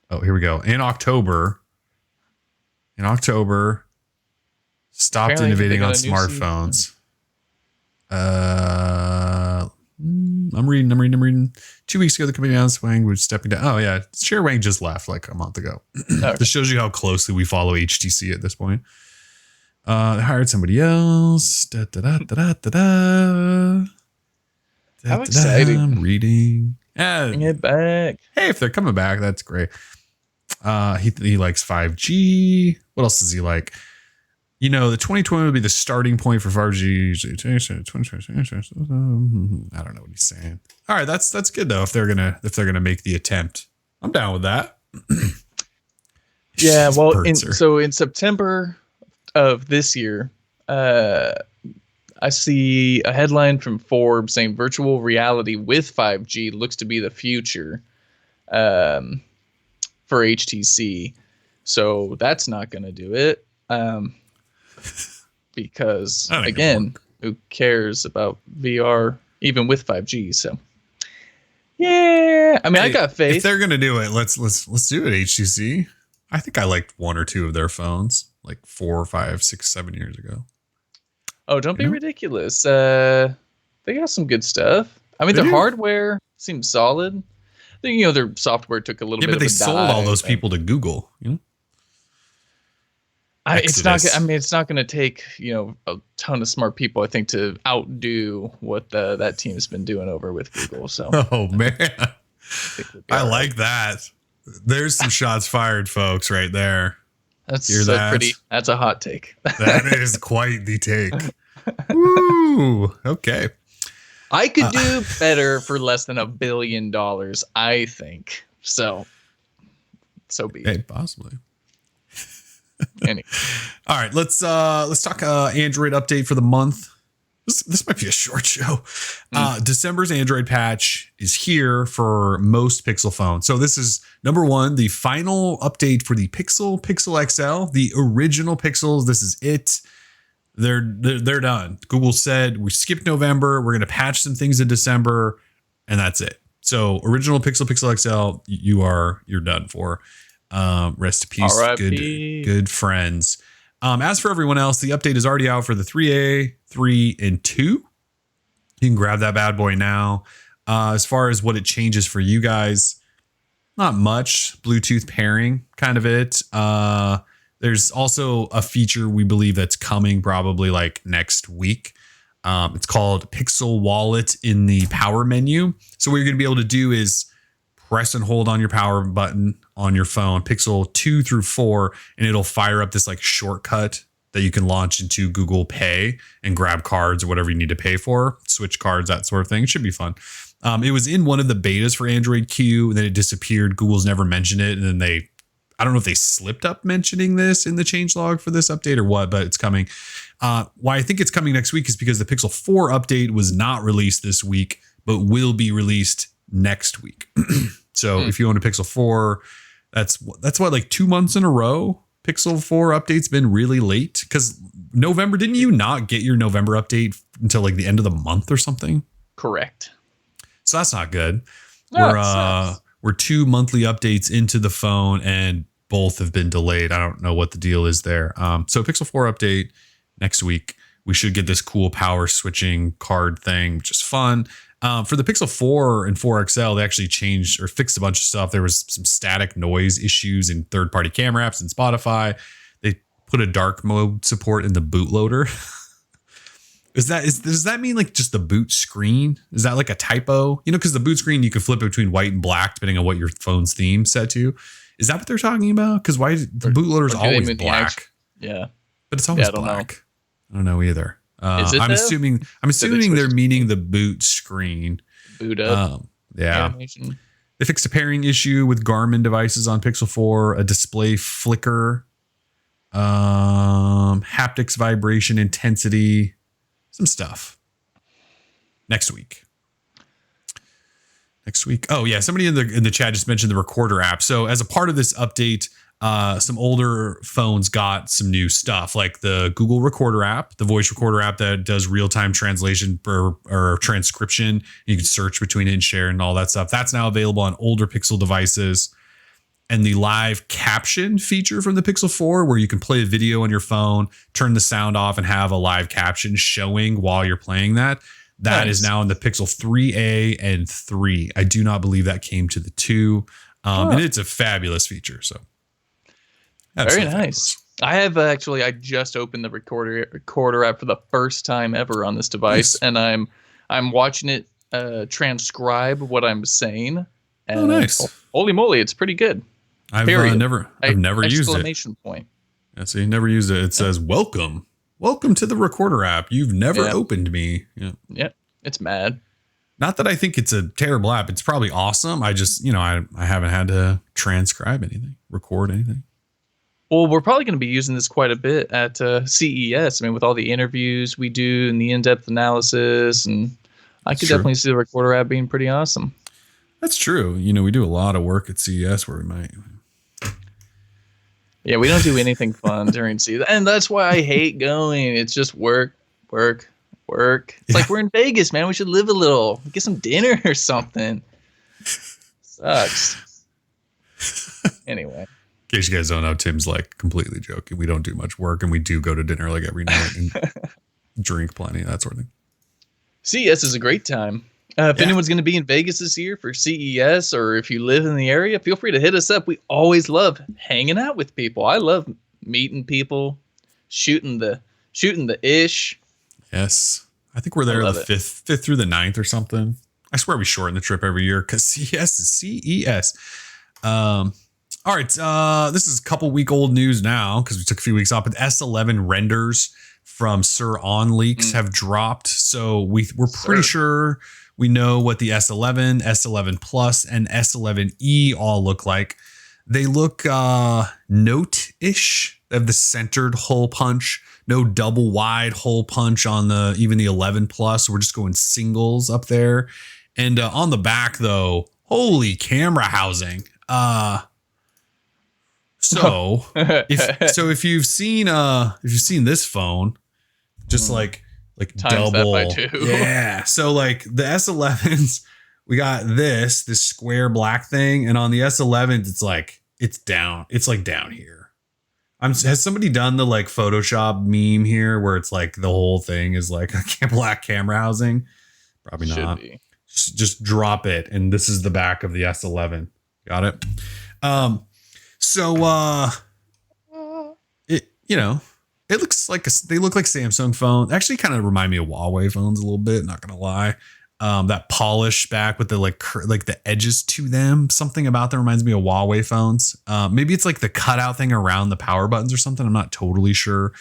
Speaker 1: Oh, here we go. In October, stopped apparently innovating on smartphones. I'm reading. 2 weeks ago, the company announced Wang was stepping down. Oh, yeah. Cher Wang just left like a month ago. This shows you how closely we follow HTC at this point. They hired somebody else.
Speaker 2: How exciting.
Speaker 1: I'm reading.
Speaker 2: Bring it back.
Speaker 1: Hey, if they're coming back, that's great. He likes 5G. What else does he like? The 2020 would be the starting point for 5G. I don't know what he's saying. All right, that's good though. If they're gonna make the attempt, I'm down with that.
Speaker 2: Yeah, well, in September of this year, I see a headline from Forbes saying virtual reality with 5G looks to be the future for HTC. So that's not going to do it. Because again, who cares about VR even with 5G? So yeah, I got faith.
Speaker 1: If they're going to do it, let's do it, HTC. I think I liked one or two of their phones like 4, 5, 6, 7 years ago.
Speaker 2: Oh, don't be ridiculous. They got some good stuff. Their hardware seems solid. I think, their software took a little bit of a dive.
Speaker 1: Yeah, but they sold all those people to Google,
Speaker 2: It's not going to take, a ton of smart people, I think, to outdo what that team's been doing over with Google. So,
Speaker 1: oh, man. I like that. There's some shots fired, folks, right there.
Speaker 2: That's pretty. That's a hot take.
Speaker 1: That is quite the take. Woo. Okay.
Speaker 2: I could do better for less than $1 billion, I think. So be it.
Speaker 1: Hey, possibly.
Speaker 2: Anyway.
Speaker 1: All right, let's talk Android update for the month. This might be a short show. December's Android patch is here for most Pixel phones. So this is number one, the final update for the Pixel XL, the original Pixels. This is it. They're done. Google said we skipped November. We're going to patch some things in December, and that's it. So original Pixel XL, you're done for. Rest in peace, good friends. As for everyone else, the update is already out for the 3A, 3, and 2. You can grab that bad boy now. As far as what it changes for you guys, not much. Bluetooth pairing, kind of it. There's also a feature we believe that's coming probably like next week. It's called Pixel Wallet in the power menu. So what you're going to be able to do is press and hold on your power button on your phone, Pixel 2 through 4, and it'll fire up this like shortcut that you can launch into Google Pay and grab cards or whatever you need to pay for, switch cards, that sort of thing. It should be fun. It was in one of the betas for Android Q, and then it disappeared. Google's never mentioned it, and then I don't know if they slipped up mentioning this in the changelog for this update or what, but it's coming. Why I think it's coming next week is because the Pixel 4 update was not released this week, but will be released next week. So if you own a Pixel 4, that's what, like 2 months in a row, Pixel 4 update's been really late. Because November, didn't you not get your November update until like the end of the month or something?
Speaker 2: Correct. So
Speaker 1: that's not good. We're 2 monthly updates into the phone and both have been delayed. I don't know what the deal is there. So Pixel 4 update next week. We should get this cool power switching card thing, which is fun. For the Pixel 4 and 4 XL, they actually changed or fixed a bunch of stuff. There was some static noise issues in third-party camera apps and Spotify. They put a dark mode support in the bootloader. Does that mean like just the boot screen? Is that like a typo? You know, because the boot screen, you can flip it between white and black depending on what your phone's theme set to. Is that what they're talking about? Because why the bootloader is always black?
Speaker 2: Yeah,
Speaker 1: but it's always black. I don't know either.
Speaker 2: I'm
Speaker 1: assuming they're meaning the boot screen.
Speaker 2: Boot up.
Speaker 1: Yeah. Animation. They fixed a pairing issue with Garmin devices on Pixel 4, a display flicker, haptics vibration intensity, some stuff. Next week. Oh yeah, somebody in the chat just mentioned the recorder app. So as a part of this update, some older phones got some new stuff like the Google Recorder app, the voice recorder app that does real-time translation or transcription. You can search between it and share and all that stuff. That's now available on older Pixel devices. And the live caption feature from the Pixel 4, where you can play a video on your phone, turn the sound off, and have a live caption showing while you're playing that. That is now in the Pixel 3A and 3. I do not believe that came to the 2. And it's a fabulous feature. So
Speaker 2: very nice. I just opened the recorder app for the first time ever on this device, and I'm watching it transcribe what I'm saying. And
Speaker 1: nice!
Speaker 2: Holy moly, it's pretty good.
Speaker 1: I've never used it.
Speaker 2: Exclamation point.
Speaker 1: Yeah, see, never used it. It says welcome to the recorder app. You've never opened me.
Speaker 2: Yeah, it's mad.
Speaker 1: Not that I think it's a terrible app. It's probably awesome. I just, I haven't had to transcribe anything, record anything.
Speaker 2: Well, we're probably going to be using this quite a bit at CES. I mean, with all the interviews we do and the in-depth analysis, and I could definitely see the recorder app being pretty awesome.
Speaker 1: That's true. We do a lot of work at CES where we might.
Speaker 2: Yeah, we don't do anything fun during CES, and that's why I hate going. It's just work. It's like we're in Vegas, man. We should live a little, get some dinner or something. Sucks. Anyway.
Speaker 1: In case you guys don't know, Tim's like completely joking. We don't do much work, and we do go to dinner like every night and drink plenty, that sort of thing.
Speaker 2: CES is a great time. If anyone's going to be in Vegas this year for CES, or if you live in the area, feel free to hit us up. We always love hanging out with people. I love meeting people, shooting the ish.
Speaker 1: Yes. I think we're there the 5th through the 9th or something. I swear we shorten the trip every year because CES is CES. All right. This is a couple week old news now because we took a few weeks off, but S11 renders from Sir On Leaks have dropped. So we're pretty sure we know what the S11, S11 Plus, and S11e all look like. They look Note-ish. They have the centered hole punch, no double wide hole punch on even the 11 Plus. We're just going singles up there. And on the back, though, holy camera housing. So if you've seen this phone, just like
Speaker 2: times
Speaker 1: double
Speaker 2: that by 2.
Speaker 1: Yeah. So like the S11s, we got this square black thing, and on the S11s, it's down here. Has somebody done the like Photoshop meme here where it's like the whole thing is like a black camera housing? Probably not. Just drop it, and this is the back of the S11. Got it. It looks like they look like Samsung phones. Actually, kind of remind me of Huawei phones a little bit. Not gonna lie. That polish back with the like the edges to them. Something about them reminds me of Huawei phones. Maybe it's like the cutout thing around the power buttons or something. I'm not totally sure.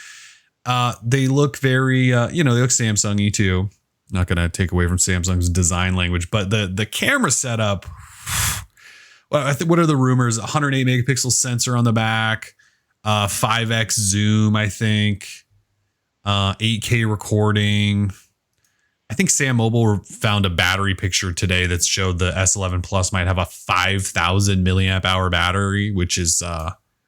Speaker 1: They look very, they look Samsung-y too. Not gonna take away from Samsung's design language, but the camera setup. Well, what are the rumors? 108 megapixel sensor on the back. 5x zoom, I think. 8K recording. I think Sam Mobile found a battery picture today that showed the S11 Plus might have a 5,000 milliamp hour battery, which is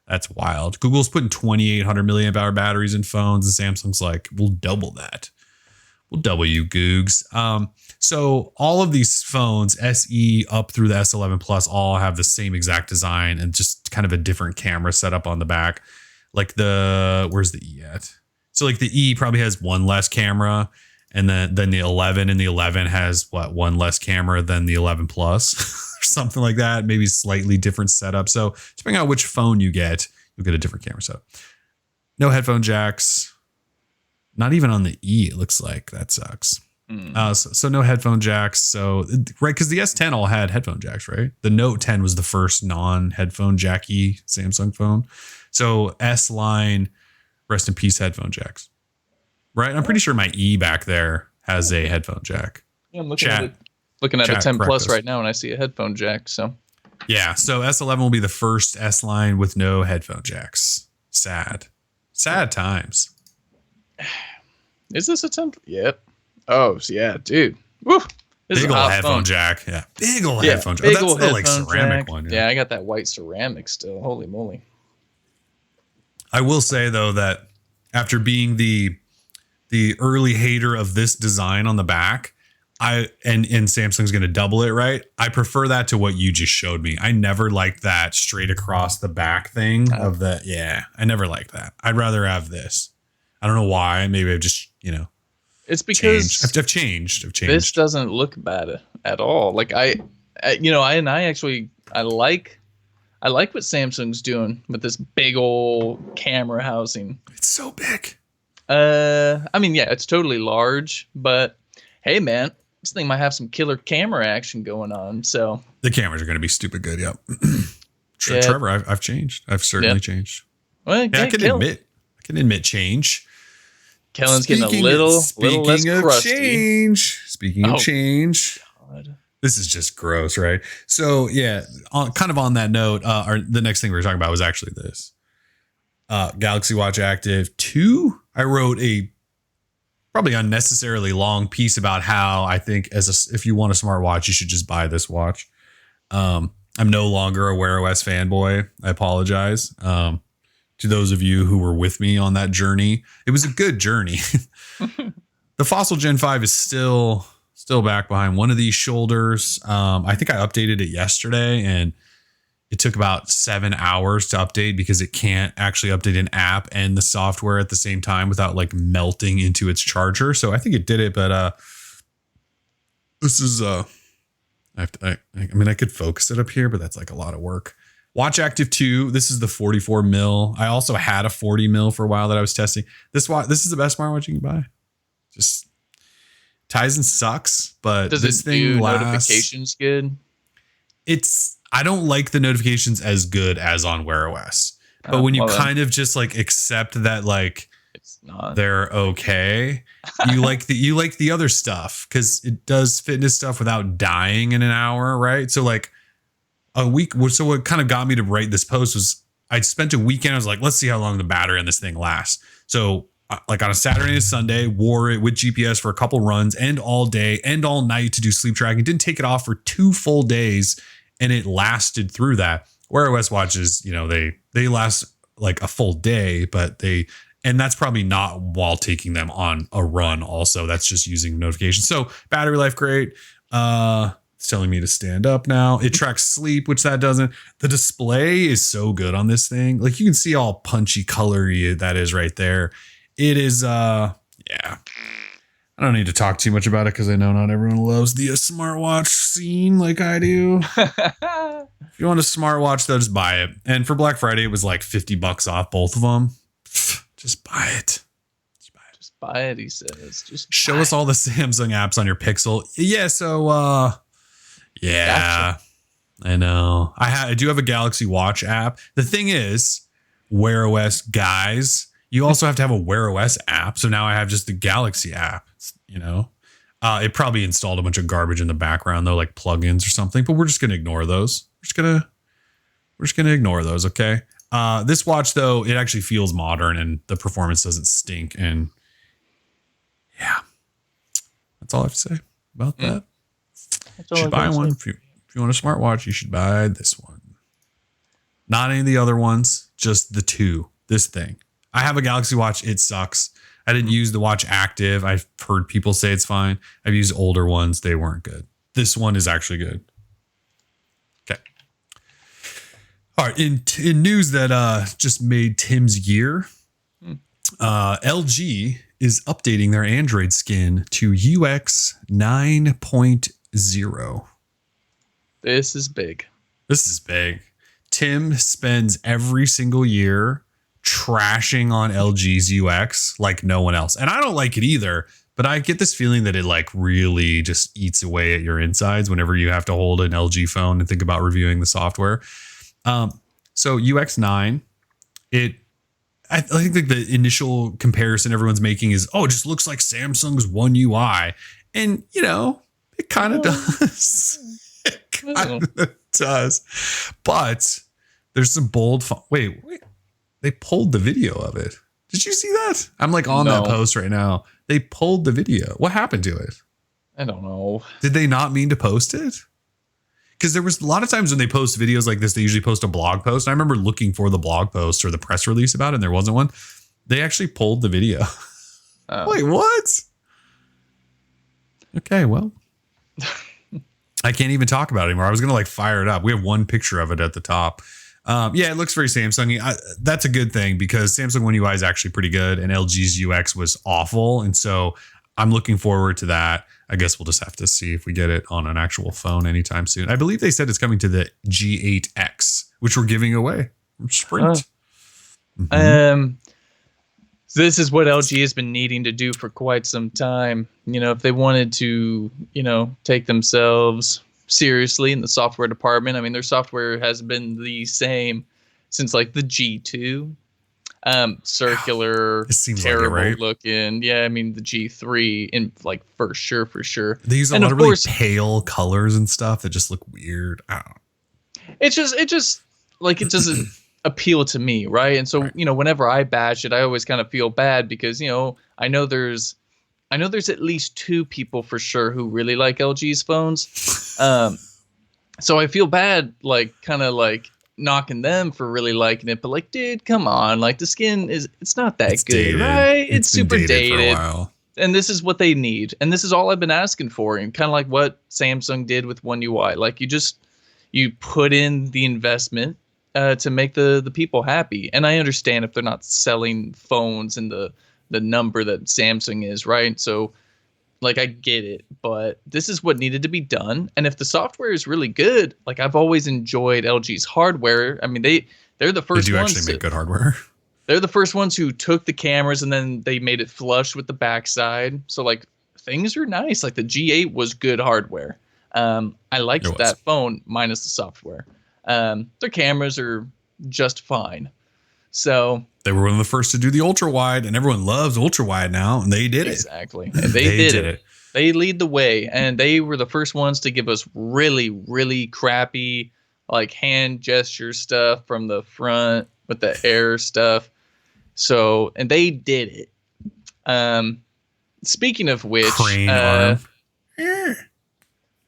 Speaker 1: that's wild. Google's putting 2,800 milliamp hour batteries in phones, and Samsung's like, we'll double that. We'll double you, Googs. So all of these phones, SE up through the S11 Plus, all have the same exact design and just kind of a different camera setup on the back. Like where's the E at? So like the E probably has one less camera, and then the 11, and the 11 has one less camera than the 11 Plus or something like that. Maybe slightly different setup. So depending on which phone you get, you'll get a different camera setup. No headphone jacks. Not even on the E, it looks like. That sucks. So no headphone jacks. So, right, because the S10 all had headphone jacks, right? The Note 10 was the first non-headphone jacky Samsung phone. So S line, rest in peace, headphone jacks. Right? I'm pretty sure my E back there has a headphone jack.
Speaker 2: Yeah, I'm looking at a 10 Plus right now, and I see a headphone jack. So
Speaker 1: yeah, so S11 will be the first S line with no headphone jacks. Sad times.
Speaker 2: Is this a 10? Yep. Oh, yeah, dude. Woo.
Speaker 1: Big old headphone jack. Yeah. Big old headphone jack. That's the like ceramic
Speaker 2: jack.
Speaker 1: one.
Speaker 2: Yeah, I got that white ceramic still. Holy moly.
Speaker 1: I will say though that after being the early hater of this design on the back, and Samsung's going to double it, right? I prefer that to what you just showed me. I never liked that straight across the back thing of the. Yeah, I never liked that. I'd rather have this. I don't know why. Maybe I've just,
Speaker 2: it's because
Speaker 1: I've changed.
Speaker 2: This doesn't look bad at all. Like I like what Samsung's doing with this big old camera housing.
Speaker 1: It's so big.
Speaker 2: I mean, yeah, it's totally large, but hey, man, this thing might have some killer camera action going on. So
Speaker 1: the cameras are going to be stupid good. Yep.
Speaker 2: Yeah.
Speaker 1: Trevor, I've changed. I've certainly changed.
Speaker 2: Well,
Speaker 1: yeah, I can admit change.
Speaker 2: Kellen's getting a little less crusty.
Speaker 1: Speaking of change,
Speaker 2: God.
Speaker 1: This is just gross, right? So yeah, kind of on that note, the next thing we were talking about was actually this Galaxy Watch Active 2. I wrote a probably unnecessarily long piece about how I think if you want a smartwatch, you should just buy this watch. I'm no longer a Wear OS fanboy. I apologize. To those of you who were with me on that journey, it was a good journey. The Fossil Gen 5 is still back behind one of these shoulders. I think I updated it yesterday, and it took about 7 hours to update because it can't actually update an app and the software at the same time without like melting into its charger. So I think it did it, but this is I mean, I could focus it up here, but that's like a lot of work. Watch Active 2. This is the 44 mil. I also had a 40 mil for a while that I was testing. This is the best smartwatch you can buy. Just Tizen sucks, but this thing do
Speaker 2: notifications good?
Speaker 1: I don't like the notifications as good as on Wear OS. But when you kind of just like accept that like
Speaker 2: It's not.
Speaker 1: They're okay. You like the other stuff because it does fitness stuff without dying in an hour, right? So like a week. So what kind of got me to write this post was I spent a weekend. I was like, let's see how long the battery on this thing lasts. So like on a Saturday and Sunday, wore it with GPS for a couple runs and all day and all night to do sleep tracking. Didn't take it off for 2 full days, and it lasted through that. Wear OS watches, they last like a full day, but and that's probably not while taking them on a run. Also, that's just using notifications. So battery life, great. It's telling me to stand up now. It tracks sleep, which that doesn't. The display is so good on this thing. Like you can see all punchy colory that is right there. It is, yeah. I don't need to talk too much about it because I know not everyone loves the smartwatch scene like I do. If you want a smartwatch, though, just buy it. And for Black Friday, it was like $50 off both of them. Just buy it.
Speaker 2: Just buy it, he says. Just
Speaker 1: show us all the Samsung apps on your Pixel. Yeah, so yeah. Gotcha. I know. I do have a Galaxy Watch app. The thing is, Wear OS guys, you also have to have a Wear OS app. So now I have just the Galaxy app, It probably installed a bunch of garbage in the background though, like plugins or something, but we're just going to ignore those. We're just going to ignore those, okay? This watch, though, it actually feels modern and the performance doesn't stink. And yeah, that's all I have to say about that. You should buy one. If you want a smartwatch, you should buy this one. Not any of the other ones, just the two. This thing. I have a Galaxy Watch. It sucks. I didn't use the Watch Active. I've heard people say it's fine. I've used older ones. They weren't good. This one is actually good. Okay. All right, in news that just made Tim's year, LG is updating their Android skin to UX 9.0.
Speaker 2: This is big.
Speaker 1: This is big. Tim spends every single year trashing on LG's UX like no one else. And I don't like it either, but I get this feeling that it like really just eats away at your insides whenever you have to hold an LG phone and think about reviewing the software. So UX 9, I think like the initial comparison everyone's making is, it just looks like Samsung's One UI. And, it kind of does. It kind of does. But there's some bold... Wait. They pulled the video of it. Did you see that? I'm like on that post right now. They pulled the video. What happened to it?
Speaker 2: I don't know.
Speaker 1: Did they not mean to post it? Because there was a lot of times when they post videos like this, they usually post a blog post. And I remember looking for the blog post or the press release about it, and there wasn't one. They actually pulled the video. Oh. Wait, what? Okay, well, I can't even talk about it anymore. I was going to like fire it up. We have one picture of it at the top. Yeah, it looks very Samsung-y. That's a good thing because Samsung One UI is actually pretty good and LG's UX was awful. And so I'm looking forward to that. I guess we'll just have to see if we get it on an actual phone anytime soon. I believe they said it's coming to the G8X, which we're giving away from Sprint.
Speaker 2: This is what LG has been needing to do for quite some time. If they wanted to, take themselves seriously in the software department. I mean, their software has been the same since like the G2. Circular, terrible like it, right? Looking. Yeah, I mean the G3 in like for sure.
Speaker 1: They use a lot of really pale colors and stuff that just look weird. I don't know.
Speaker 2: It just like it doesn't appeal to me, right? And so whenever I bash it, I always kind of feel bad because I know there's at least 2 people for sure who really like LG's phones. So I feel bad, like kind of like knocking them for really liking it, but like, dude, come on, like the skin it's not that good, dated. Right? It's super dated for a while. And this is what they need, and this is all I've been asking for, and kind of like what Samsung did with One UI. Like you put in the investment to make the people happy, and I understand if they're not selling phones in the number that Samsung is, right? So like I get it, but this is what needed to be done. And if the software is really good, like I've always enjoyed LG's hardware. I mean, they're the first ones
Speaker 1: actually make good hardware.
Speaker 2: They're the first ones who took the cameras and then they made it flush with the backside. So like things are nice. Like the G8 was good hardware. I liked that phone minus the software. Their cameras are just fine. So
Speaker 1: they were one of the first to do the ultra wide, and everyone loves ultra wide now, and they did it.
Speaker 2: Exactly. And they did it. They lead the way, and they were the first ones to give us really, really crappy like hand gesture stuff from the front with the air stuff. So, and they did it. Speaking of which,
Speaker 1: crane arm.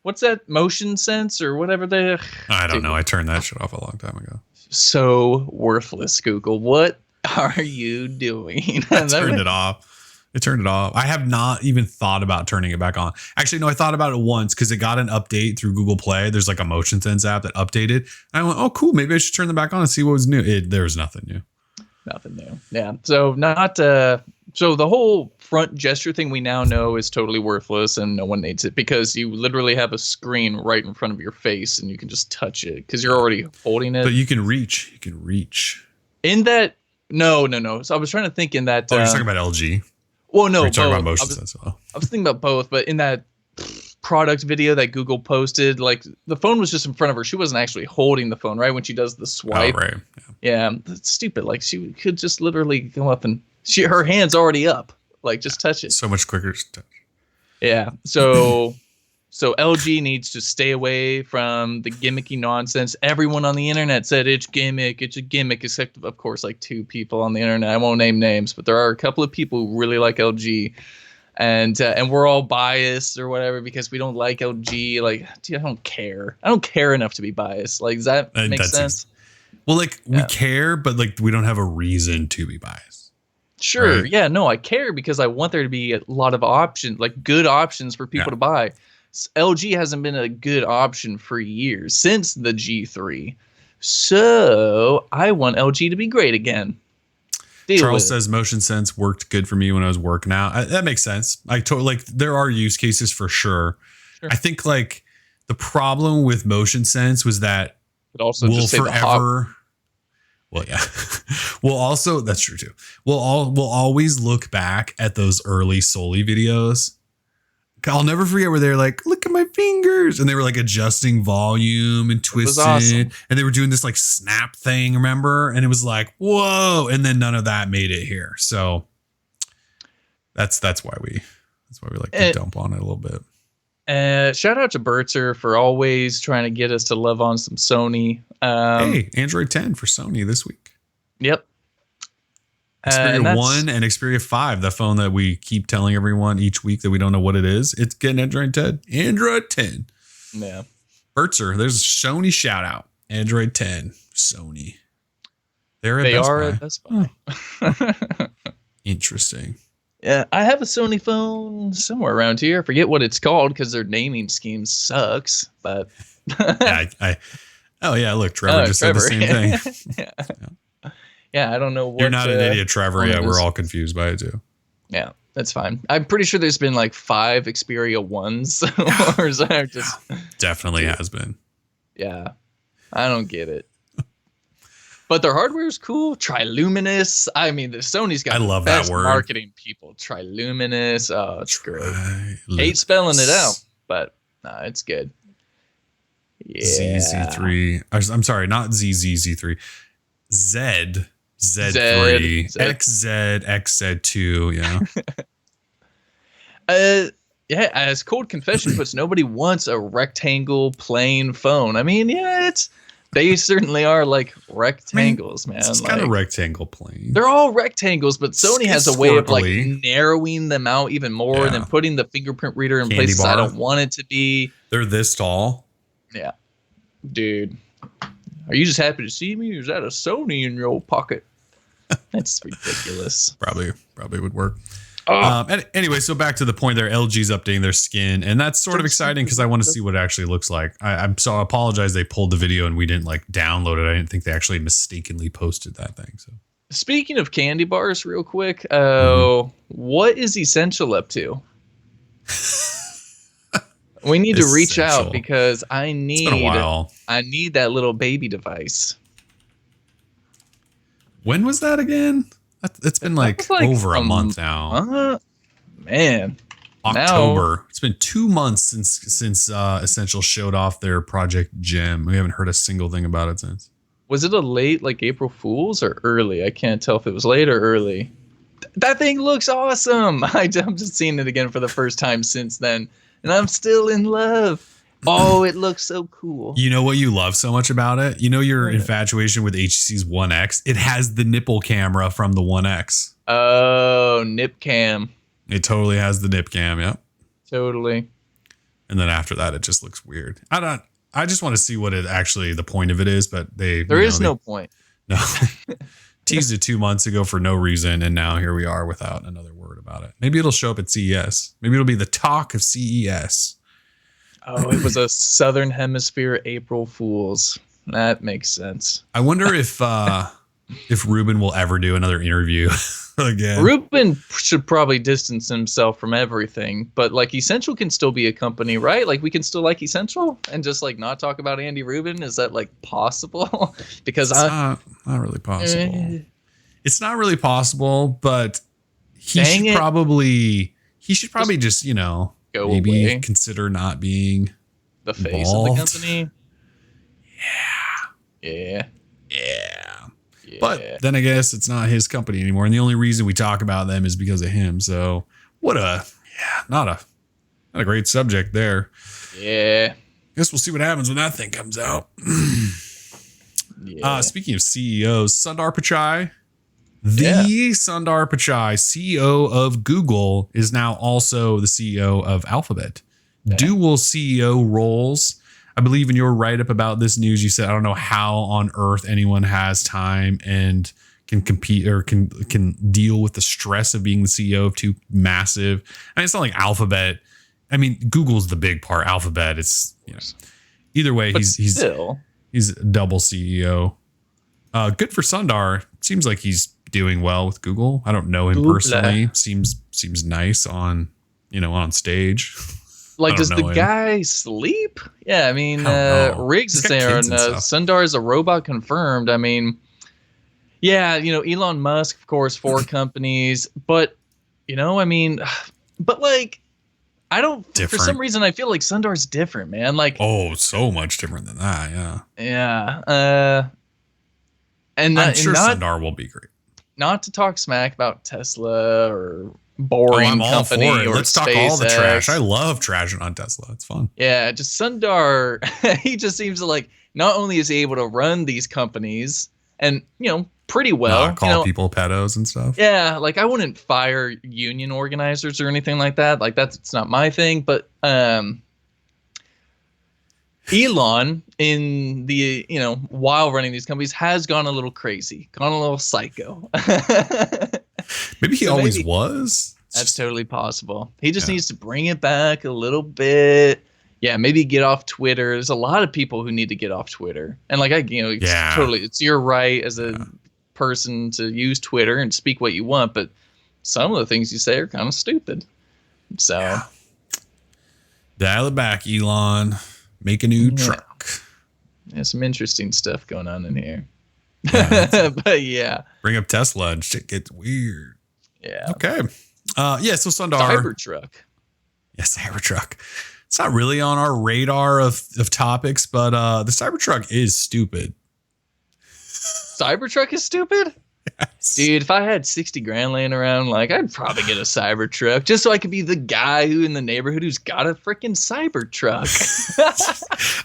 Speaker 2: What's that, motion sense or whatever they?
Speaker 1: I don't know. I turned that shit off a long time ago.
Speaker 2: So worthless, Google. What are you doing?
Speaker 1: I turned it off. It turned it off. I have not even thought about turning it back on. Actually, no, I thought about it once because it got an update through Google Play. There's like a motion sense app that updated. And I went, oh, cool. Maybe I should turn it back on and see what was new. There was nothing new.
Speaker 2: Nothing new. Yeah. So so the whole front gesture thing we now know is totally worthless and no one needs it because you literally have a screen right in front of your face and you can just touch it because you're already holding it.
Speaker 1: But you can reach. You can reach.
Speaker 2: In that, no. So I was trying to think in that.
Speaker 1: Oh, you're talking about LG.
Speaker 2: Well, no,
Speaker 1: you're talking about motion sense.
Speaker 2: I was thinking about both, but in that product video that Google posted, like the phone was just in front of her. She wasn't actually holding the phone, right? When she does the swipe.
Speaker 1: Oh, right.
Speaker 2: Yeah, that's stupid. Like she could just literally go up and her hand's already up. Like just touch it.
Speaker 1: So much quicker to touch.
Speaker 2: Yeah. So LG needs to stay away from the gimmicky nonsense. Everyone on the internet said it's a gimmick, except of course like 2 people on the internet. I won't name names, but there are a couple of people who really like LG, and we're all biased or whatever because we don't like LG. Like, dude, I don't care. I don't care enough to be biased. Like, does that make sense?
Speaker 1: Well, like we care, but like we don't have a reason to be biased.
Speaker 2: Sure.
Speaker 1: Right?
Speaker 2: Yeah. No, I care because I want there to be a lot of options, like good options for people to buy. LG hasn't been a good option for years since the G3. So I want LG to be great again.
Speaker 1: Charles says motion sense worked good for me when I was working out. That makes sense. I totally like there are use cases for sure. I think like the problem with motion sense was that
Speaker 2: it also
Speaker 1: we'll
Speaker 2: just
Speaker 1: forever. Well, yeah. We'll also that's true too. We'll always look back at those early Soli videos. I'll never forget where they're like, look at my fingers. And they were like adjusting volume and twisting. Awesome. And they were doing this like snap thing, remember? And it was like, whoa. And then none of that made it here. So that's why we like to dump on it a little bit.
Speaker 2: Shout out to Bertzer for always trying to get us to love on some Sony.
Speaker 1: Hey, Android 10 for Sony this week.
Speaker 2: Yep.
Speaker 1: Xperia 1 and Xperia 5, the phone that we keep telling everyone each week that we don't know what it is. It's getting Android 10. Android 10.
Speaker 2: Yeah.
Speaker 1: Bertzer, there's a Sony shout out. Android 10, Sony. They are at Best Buy.
Speaker 2: Oh.
Speaker 1: Interesting.
Speaker 2: Yeah, I have a Sony phone somewhere around here. I forget what it's called because their naming scheme sucks. But
Speaker 1: yeah, look, Trevor just said the same thing.
Speaker 2: Yeah, I don't know what.
Speaker 1: You're not an idiot, Trevor. Yeah, we're all confused by it too.
Speaker 2: Yeah, that's fine. I'm pretty sure there's been like 5 Xperia 1s. Or is that just
Speaker 1: definitely has been.
Speaker 2: Yeah, I don't get it. But their hardware is cool. Triluminous. I mean, the Sony's got the best marketing people. Triluminous. Oh, it's great. Hate spelling it out, but nah, it's good. Yeah.
Speaker 1: ZZ3. I'm sorry, not ZZ3. Z3, XZ, XZ2,
Speaker 2: yeah, as Cold Confession puts, nobody wants a rectangle plain phone. I mean, yeah, they certainly are like rectangles, man.
Speaker 1: It's kind of rectangle plane.
Speaker 2: They're all rectangles, but Sony has a way of like narrowing them out even more and then putting the fingerprint reader in places I don't want it to be.
Speaker 1: They're this tall.
Speaker 2: Yeah. Dude. Are you just happy to see me, or is that a Sony in your pocket? That's ridiculous.
Speaker 1: Probably would work. Anyway, so back to the point there. LG's updating their skin, and that's sort of exciting because I want to see what it actually looks like. I apologize they pulled the video and we didn't like download it. I didn't think they actually mistakenly posted that thing. So
Speaker 2: speaking of candy bars, real quick, what is Essential up to? We need to reach out because I need that little baby device.
Speaker 1: When was that again? It's been like over a month now.
Speaker 2: Man.
Speaker 1: October. It's been 2 months since Essential showed off their Project Gem. We haven't heard a single thing about it since.
Speaker 2: Was it a late like April Fool's or early? I can't tell if it was late or early. That thing looks awesome. I'm just seeing it again for the first time since then, and I'm still in love. Oh, it looks so cool.
Speaker 1: You know what you love so much about it? You know your infatuation with HTC's One X? It has the nipple camera from the One X.
Speaker 2: Oh, nip cam.
Speaker 1: It totally has the nip cam, yep.
Speaker 2: Totally.
Speaker 1: And then after that, it just looks weird. I just want to see what the point of it is, but
Speaker 2: there is no point.
Speaker 1: No. Teased it 2 months ago for no reason, and now here we are without another word about it. Maybe it'll show up at CES. Maybe it'll be the talk of CES.
Speaker 2: Oh, it was a Southern Hemisphere April Fool's. That makes sense.
Speaker 1: I wonder if Ruben will ever do another interview again.
Speaker 2: Ruben should probably distance himself from everything, but like Essential can still be a company, right? Like we can still like Essential and just like not talk about Andy Rubin. Is that like possible? Because
Speaker 1: it's not really possible. It's not really possible, but he should probably just,
Speaker 2: go
Speaker 1: maybe
Speaker 2: away.
Speaker 1: Consider not being
Speaker 2: the face
Speaker 1: involved.
Speaker 2: Of the company.
Speaker 1: Yeah. But then I guess it's not his company anymore. And the only reason we talk about them is because of him. So not a great subject there.
Speaker 2: Yeah.
Speaker 1: Guess we'll see what happens when that thing comes out. Speaking of CEOs, Sundar Pichai, Sundar Pichai, CEO of Google, is now also the CEO of Alphabet. Yeah. Dual CEO roles. I believe in your write-up about this news, you said, I don't know how on earth anyone has time and can compete or can deal with the stress of being the CEO of two massive. I mean, it's not like Alphabet. I mean, Google's the big part. Alphabet, it's either way, he's a double CEO. Good for Sundar. Seems like he's doing well with Google. I don't know him personally. Seems nice on stage.
Speaker 2: Like, does the guy sleep? Yeah, I mean, Riggs is there, and Sundar is a robot confirmed. I mean, Elon Musk, of course, 4 companies, but like, I don't. Different. For some reason, I feel like Sundar's different, man. Like,
Speaker 1: so much different than that. Yeah.
Speaker 2: Yeah. And
Speaker 1: I'm sure Sundar will be great.
Speaker 2: Not to talk smack about Tesla or boring company or
Speaker 1: let's talk all the trash. I love trashing on Tesla. It's fun.
Speaker 2: Yeah, just Sundar, he just seems to like, not only is he able to run these companies and pretty well,
Speaker 1: not call people pedos and stuff.
Speaker 2: Yeah, like I wouldn't fire union organizers or anything like that. Like it's not my thing. But Elon, in the while running these companies, has gone a little crazy, gone a little psycho.
Speaker 1: Maybe he always was.
Speaker 2: That's totally possible. He just needs to bring it back a little bit. Yeah, maybe get off Twitter. There's a lot of people who need to get off Twitter. And like it's your right as a person to use Twitter and speak what you want, but some of the things you say are kind of stupid. So
Speaker 1: dial it back, Elon. Make a new truck.
Speaker 2: Yeah, some interesting stuff going on in here.
Speaker 1: Yeah,
Speaker 2: but yeah.
Speaker 1: Bring up Tesla and shit gets weird.
Speaker 2: Yeah.
Speaker 1: Okay. So Sundar.
Speaker 2: Cybertruck.
Speaker 1: Yeah, Cybertruck. It's not really on our radar of topics, but the Cybertruck is stupid.
Speaker 2: Cybertruck is stupid? Yes. Dude, if I had 60 grand laying around, like I'd probably get a Cybertruck just so I could be the guy who in the neighborhood who's got a freaking Cybertruck.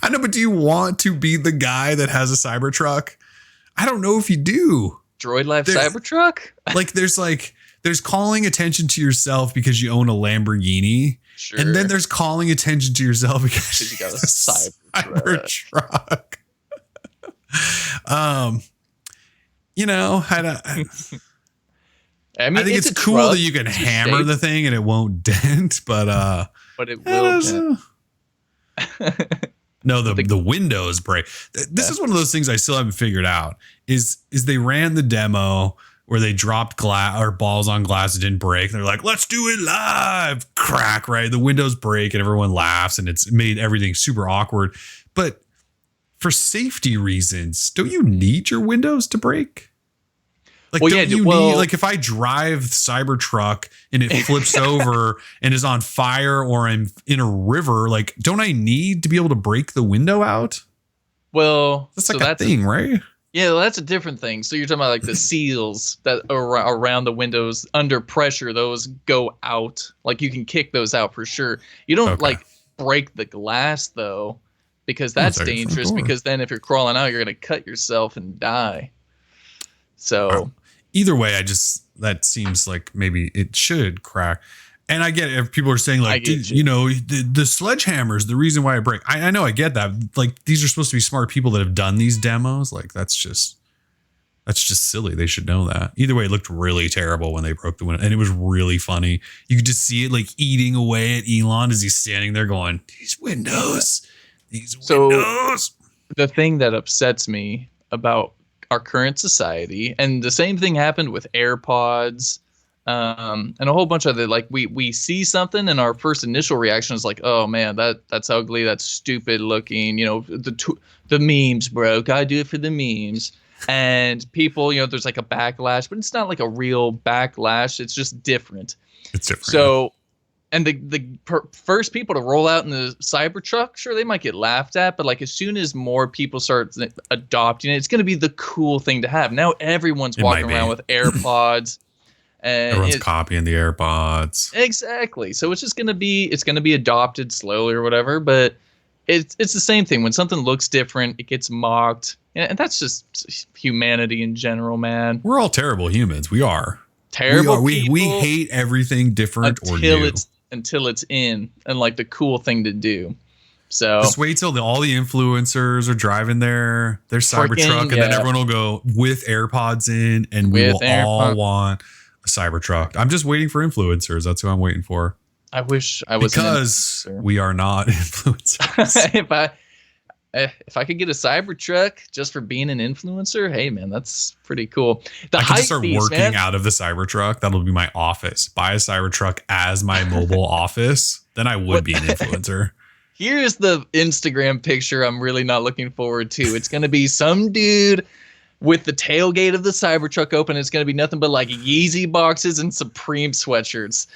Speaker 1: I know, but do you want to be the guy that has a Cybertruck? I don't know if you do.
Speaker 2: Droid Life Cybertruck?
Speaker 1: There's calling attention to yourself because you own a Lamborghini.
Speaker 2: Sure.
Speaker 1: And then there's calling attention to yourself because
Speaker 2: you got a Cybertruck.
Speaker 1: I think it's cool that you can hammer the thing and it won't dent, but
Speaker 2: it will dent.
Speaker 1: No, the windows break. This is one of those things I still haven't figured out. Is they ran the demo where they dropped glass or balls on glass that didn't break. And they're like, let's do it live. Crack, right? The windows break and everyone laughs and it's made everything super awkward. But for safety reasons, don't you need your windows to break? Like, need, if I drive Cybertruck and it flips over and is on fire or I'm in a river, like, don't I need to be able to break the window out?
Speaker 2: Well,
Speaker 1: that's a thing, right?
Speaker 2: Yeah, well, that's a different thing. So you're talking about like the seals that are around the windows under pressure. Those go out. Like you can kick those out for sure. You don't
Speaker 1: Okay.
Speaker 2: like break the glass though, because
Speaker 1: Oh,
Speaker 2: that's
Speaker 1: it's like a front
Speaker 2: dangerous.
Speaker 1: door.
Speaker 2: Because then if you're crawling out, you're gonna cut yourself and die. So
Speaker 1: Either way, that seems like maybe it should crack. And I get it if people are saying
Speaker 2: I
Speaker 1: like,
Speaker 2: get
Speaker 1: you know, the sledgehammer's the reason why I break. I know, I get that. Like these are supposed to be smart people that have done these demos. Like that's just silly. They should know that. Either way, it looked really terrible when they broke the window, and it was really funny. You could just see it like eating away at Elon as he's standing there going, these windows.
Speaker 2: The thing that upsets me about our current society, and the same thing happened with AirPods, and a whole bunch of it. Like we see something, and our first initial reaction is like, "Oh man, that's ugly. That's stupid looking." You know, the memes, bro. Gotta do it for the memes. And people, you know, there's like a backlash, but it's not like a real backlash. It's just different.
Speaker 1: It's different.
Speaker 2: So. And the first people to roll out in the Cybertruck, sure, they might get laughed at, but like as soon as more people start adopting it, it's going to be the cool thing to have. Now everyone's walking around with AirPods, and
Speaker 1: everyone's copying the AirPods.
Speaker 2: Exactly. So it's just going to be adopted slowly or whatever. But it's the same thing. When something looks different, it gets mocked, and that's just humanity in general, man.
Speaker 1: We're all terrible humans. We are
Speaker 2: terrible.
Speaker 1: We hate everything different or new.
Speaker 2: Until it's in and like the cool thing to do. So
Speaker 1: just wait till all the influencers are driving their Cybertruck, and then everyone will go with AirPods in, and we will all want a Cybertruck. I'm just waiting for influencers. That's who I'm waiting for.
Speaker 2: I wish I was,
Speaker 1: because we are not influencers.
Speaker 2: If I could get a Cybertruck just for being an influencer, hey man, that's pretty cool.
Speaker 1: I could just start working out of the Cybertruck. That'll be my office. Buy a Cybertruck as my mobile office. Then I would be an influencer.
Speaker 2: Here's the Instagram picture I'm really not looking forward to. It's going to be some dude with the tailgate of the Cybertruck open. It's going to be nothing but like Yeezy boxes and Supreme sweatshirts.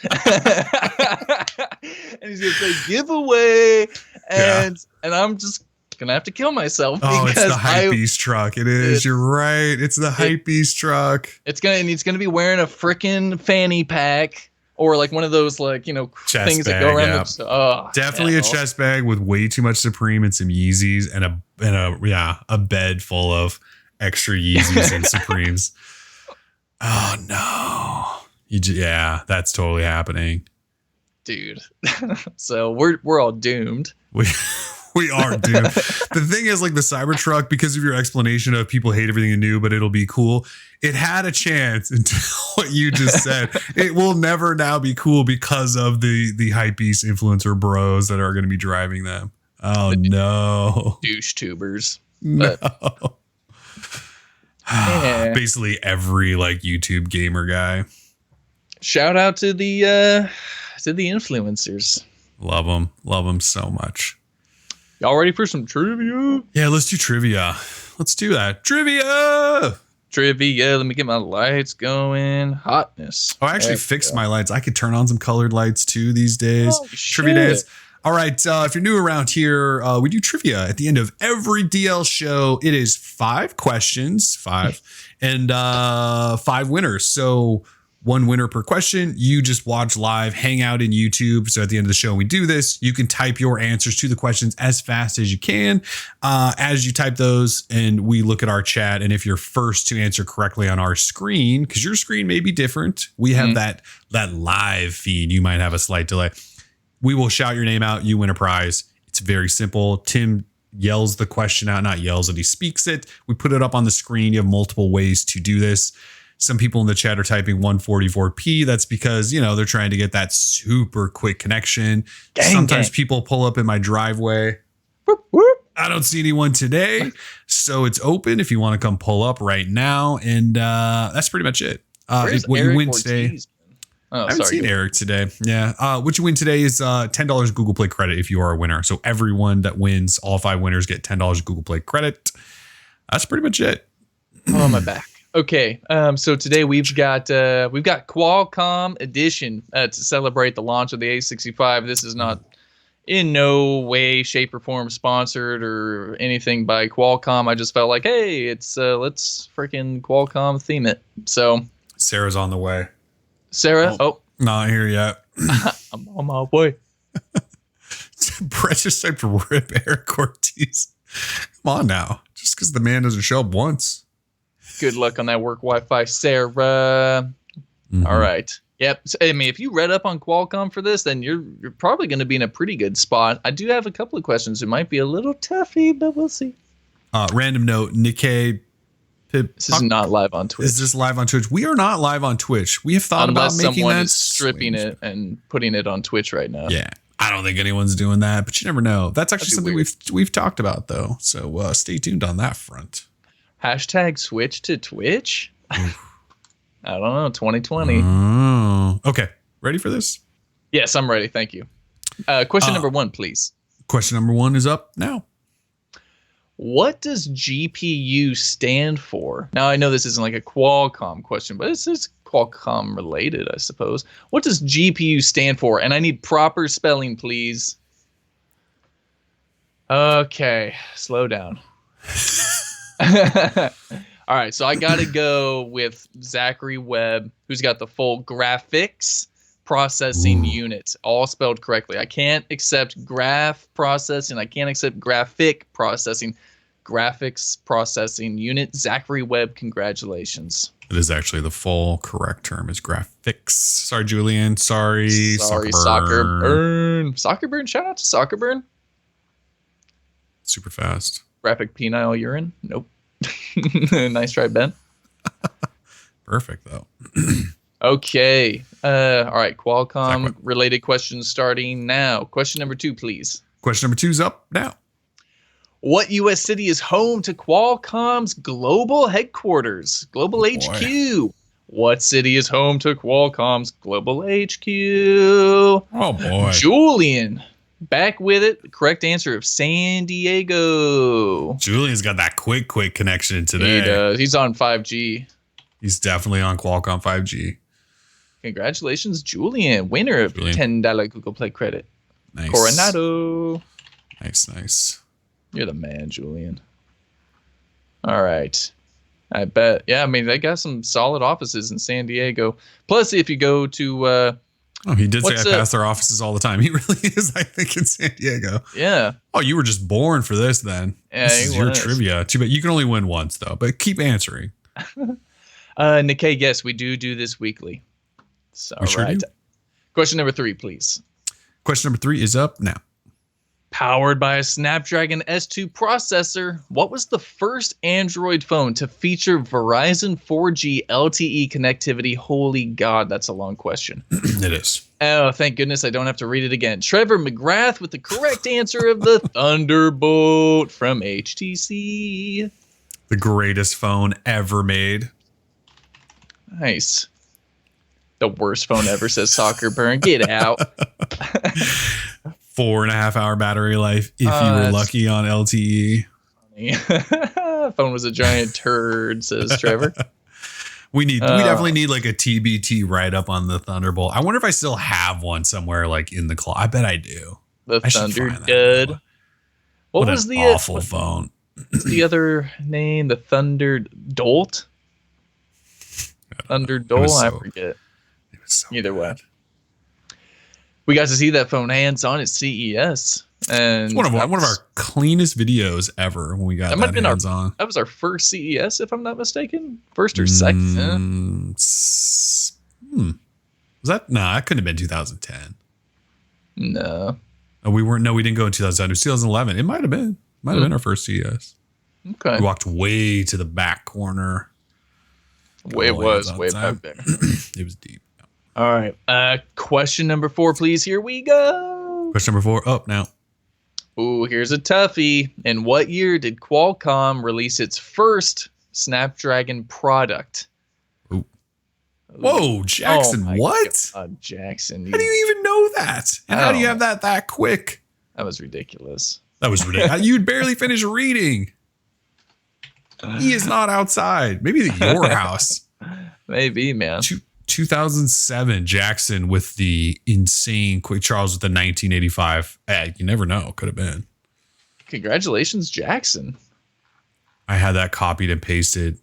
Speaker 2: And he's going to say giveaway. And I'm just gonna have to kill myself.
Speaker 1: Oh, it's the Hypebeast truck. It is. You're right. It's the Hypebeast truck.
Speaker 2: It's gonna be wearing a frickin' fanny pack or like one of those like, you know,
Speaker 1: chest
Speaker 2: things
Speaker 1: bag,
Speaker 2: that go around.
Speaker 1: Definitely a chest bag with way too much Supreme and some Yeezys and a bed full of extra Yeezys and Supremes. Oh no. That's totally happening.
Speaker 2: Dude. So we're all doomed.
Speaker 1: We are, dude. The thing is, like the Cybertruck, because of your explanation of people hate everything new, but it'll be cool. It had a chance until what you just said. It will never now be cool because of the Hypebeast influencer bros that are going to be driving them. Oh no,
Speaker 2: douche tubers.
Speaker 1: No.
Speaker 2: Yeah.
Speaker 1: Basically every like YouTube gamer guy.
Speaker 2: Shout out to the influencers.
Speaker 1: Love them so much.
Speaker 2: Y'all ready for some trivia?
Speaker 1: Yeah, let's do trivia. Let's do that. Trivia.
Speaker 2: Let me get my lights going. Hotness.
Speaker 1: Oh, I actually fixed my lights. I could turn on some colored lights too these days.
Speaker 2: Oh,
Speaker 1: trivia days. All right. If you're new around here, we do trivia at the end of every DL show. It is 5 questions, and 5 winners. So 1 winner per question. You just watch live, hang out in YouTube. So at the end of the show, we do this. You can type your answers to the questions as fast as you can. As you type those, and we look at our chat. And if you're first to answer correctly on our screen, because your screen may be different, we have that live feed. You might have a slight delay. We will shout your name out. You win a prize. It's very simple. Tim yells the question out, not yells it. He speaks it. We put it up on the screen. You have multiple ways to do this. Some people in the chat are typing 144p. That's because, you know, they're trying to get that super quick connection. Sometimes people pull up in my driveway.
Speaker 2: Whoop, whoop.
Speaker 1: I don't see anyone today. So it's open if you want to come pull up right now. And that's pretty much it. What you win today.
Speaker 2: Oh,
Speaker 1: I haven't seen Eric today. Yeah. What you win today is $10 Google Play credit if you are a winner. So everyone that wins, all 5 winners get $10 Google Play credit. That's pretty much it.
Speaker 2: I'm on my back. Okay, so today we've got Qualcomm edition to celebrate the launch of the A65. This is not in no way, shape, or form sponsored or anything by Qualcomm. I just felt like, hey, it's let's freaking Qualcomm theme it. So
Speaker 1: Sarah's on the way.
Speaker 2: Sarah,
Speaker 1: Not here yet.
Speaker 2: I'm on my way.
Speaker 1: Brett just typed rip Eric Ortiz. Come on now. Just because the man doesn't show up once.
Speaker 2: Good luck on that work Wi-Fi, Sarah. All right. Yep. So, I mean, if you read up on Qualcomm for this, then you're probably going to be in a pretty good spot. I do have a couple of questions. It might be a little toughy, but we'll see.
Speaker 1: Random note, Nikkei.
Speaker 2: This is not live on Twitch.
Speaker 1: Is this live on Twitch? We are not live on Twitch. We have thought about making
Speaker 2: someone
Speaker 1: that.
Speaker 2: Is stripping it and putting it on Twitch right now.
Speaker 1: Yeah. I don't think anyone's doing that, but you never know. That's actually something we've talked about, though. So stay tuned on that front.
Speaker 2: Hashtag switch to Twitch? I don't know. 2020.
Speaker 1: Oh. Okay. Ready for this?
Speaker 2: Yes, I'm ready. Thank you. Question number 1, please.
Speaker 1: Question number 1 is up now.
Speaker 2: What does GPU stand for? Now, I know this isn't like a Qualcomm question, but it's Qualcomm related, I suppose. What does GPU stand for? And I need proper spelling, please. Okay, slow down. All right, so I got to go with Zachary Webb, who's got the full graphics processing unit, all spelled correctly. I can't accept graph processing. I can't accept graphic processing. Graphics processing unit. Zachary Webb, congratulations.
Speaker 1: It is actually the full correct term is graphics. Sorry, Julian. Sorry,
Speaker 2: Soccer Burn. Soccer Burn. Shout out to Soccer Burn.
Speaker 1: Super fast.
Speaker 2: Graphic penile urine. Nope. Nice try, Ben.
Speaker 1: Perfect, though.
Speaker 2: Okay. All right. Qualcomm related questions starting now. Question number 2, please.
Speaker 1: Question number 2 is up now.
Speaker 2: What U.S. city is home to Qualcomm's global headquarters? Global HQ. Boy. What city is home to Qualcomm's global HQ?
Speaker 1: Oh, boy.
Speaker 2: Julian. Back with it. The correct answer of San Diego.
Speaker 1: Julian's got that quick connection today.
Speaker 2: He does. He's on 5G.
Speaker 1: He's definitely on Qualcomm 5G.
Speaker 2: Congratulations, Julian. Winner of $10 Google Play credit.
Speaker 1: Nice.
Speaker 2: Coronado.
Speaker 1: Nice.
Speaker 2: You're the man, Julian. All right. I bet. Yeah, I mean, they got some solid offices in San Diego. Plus, if you go to...
Speaker 1: he did say I pass their offices all the time. He really is, I think, in San Diego.
Speaker 2: Yeah.
Speaker 1: Oh, you were just born for this then.
Speaker 2: Yeah,
Speaker 1: this is your trivia. Too bad. You can only win once, though, but keep answering.
Speaker 2: Nikkei, yes, we do this weekly. So, all right. Question number 3, please.
Speaker 1: Question number 3 is up now.
Speaker 2: Powered by a Snapdragon S2 processor, what was the first Android phone to feature Verizon 4G LTE connectivity? Holy God, that's a long question.
Speaker 1: It is.
Speaker 2: Oh, thank goodness I don't have to read it again. Trevor McGrath with the correct answer of the Thunderbolt from HTC.
Speaker 1: The greatest phone ever made.
Speaker 2: Nice. The worst phone ever, says Soccer Burn. Get out.
Speaker 1: 4.5 hour battery life if you were lucky on LTE.
Speaker 2: Phone was a giant turd, says Trevor.
Speaker 1: We definitely need like a TBT write up on the Thunderbolt. I wonder if I still have one somewhere like in the closet. I bet I do.
Speaker 2: The Thunderdud. What was the
Speaker 1: awful phone?
Speaker 2: What's the other name? The Thunderdolt? Thunderdolt? I forget.
Speaker 1: It was so
Speaker 2: Either way. We got to see that phone hands on at CES, and
Speaker 1: it's one of our cleanest videos ever when we got that hands on.
Speaker 2: That was our first CES, if I'm not mistaken, first or second.
Speaker 1: Was that? No, that couldn't have been 2010.
Speaker 2: No,
Speaker 1: we weren't. No, we didn't go in 2010. It was 2011. It might have been. Might have been our first CES.
Speaker 2: Okay.
Speaker 1: We walked way to the back corner.
Speaker 2: It was way back there.
Speaker 1: It was deep.
Speaker 2: All right. Question number 4, please. Here we go.
Speaker 1: Question number 4 up now.
Speaker 2: Ooh, here's a toughie. In what year did Qualcomm release its first Snapdragon product?
Speaker 1: Ooh. Whoa, Jackson, what?
Speaker 2: God, Jackson.
Speaker 1: How do you even know that? And how do you have that quick?
Speaker 2: That was ridiculous.
Speaker 1: That was ridiculous. You'd barely finish reading. He is not outside. Maybe at your house.
Speaker 2: Maybe, man.
Speaker 1: 2007, Jackson with the insane quick Charles with the 1985. You never know. Could have been.
Speaker 2: Congratulations, Jackson.
Speaker 1: I had that copied and pasted.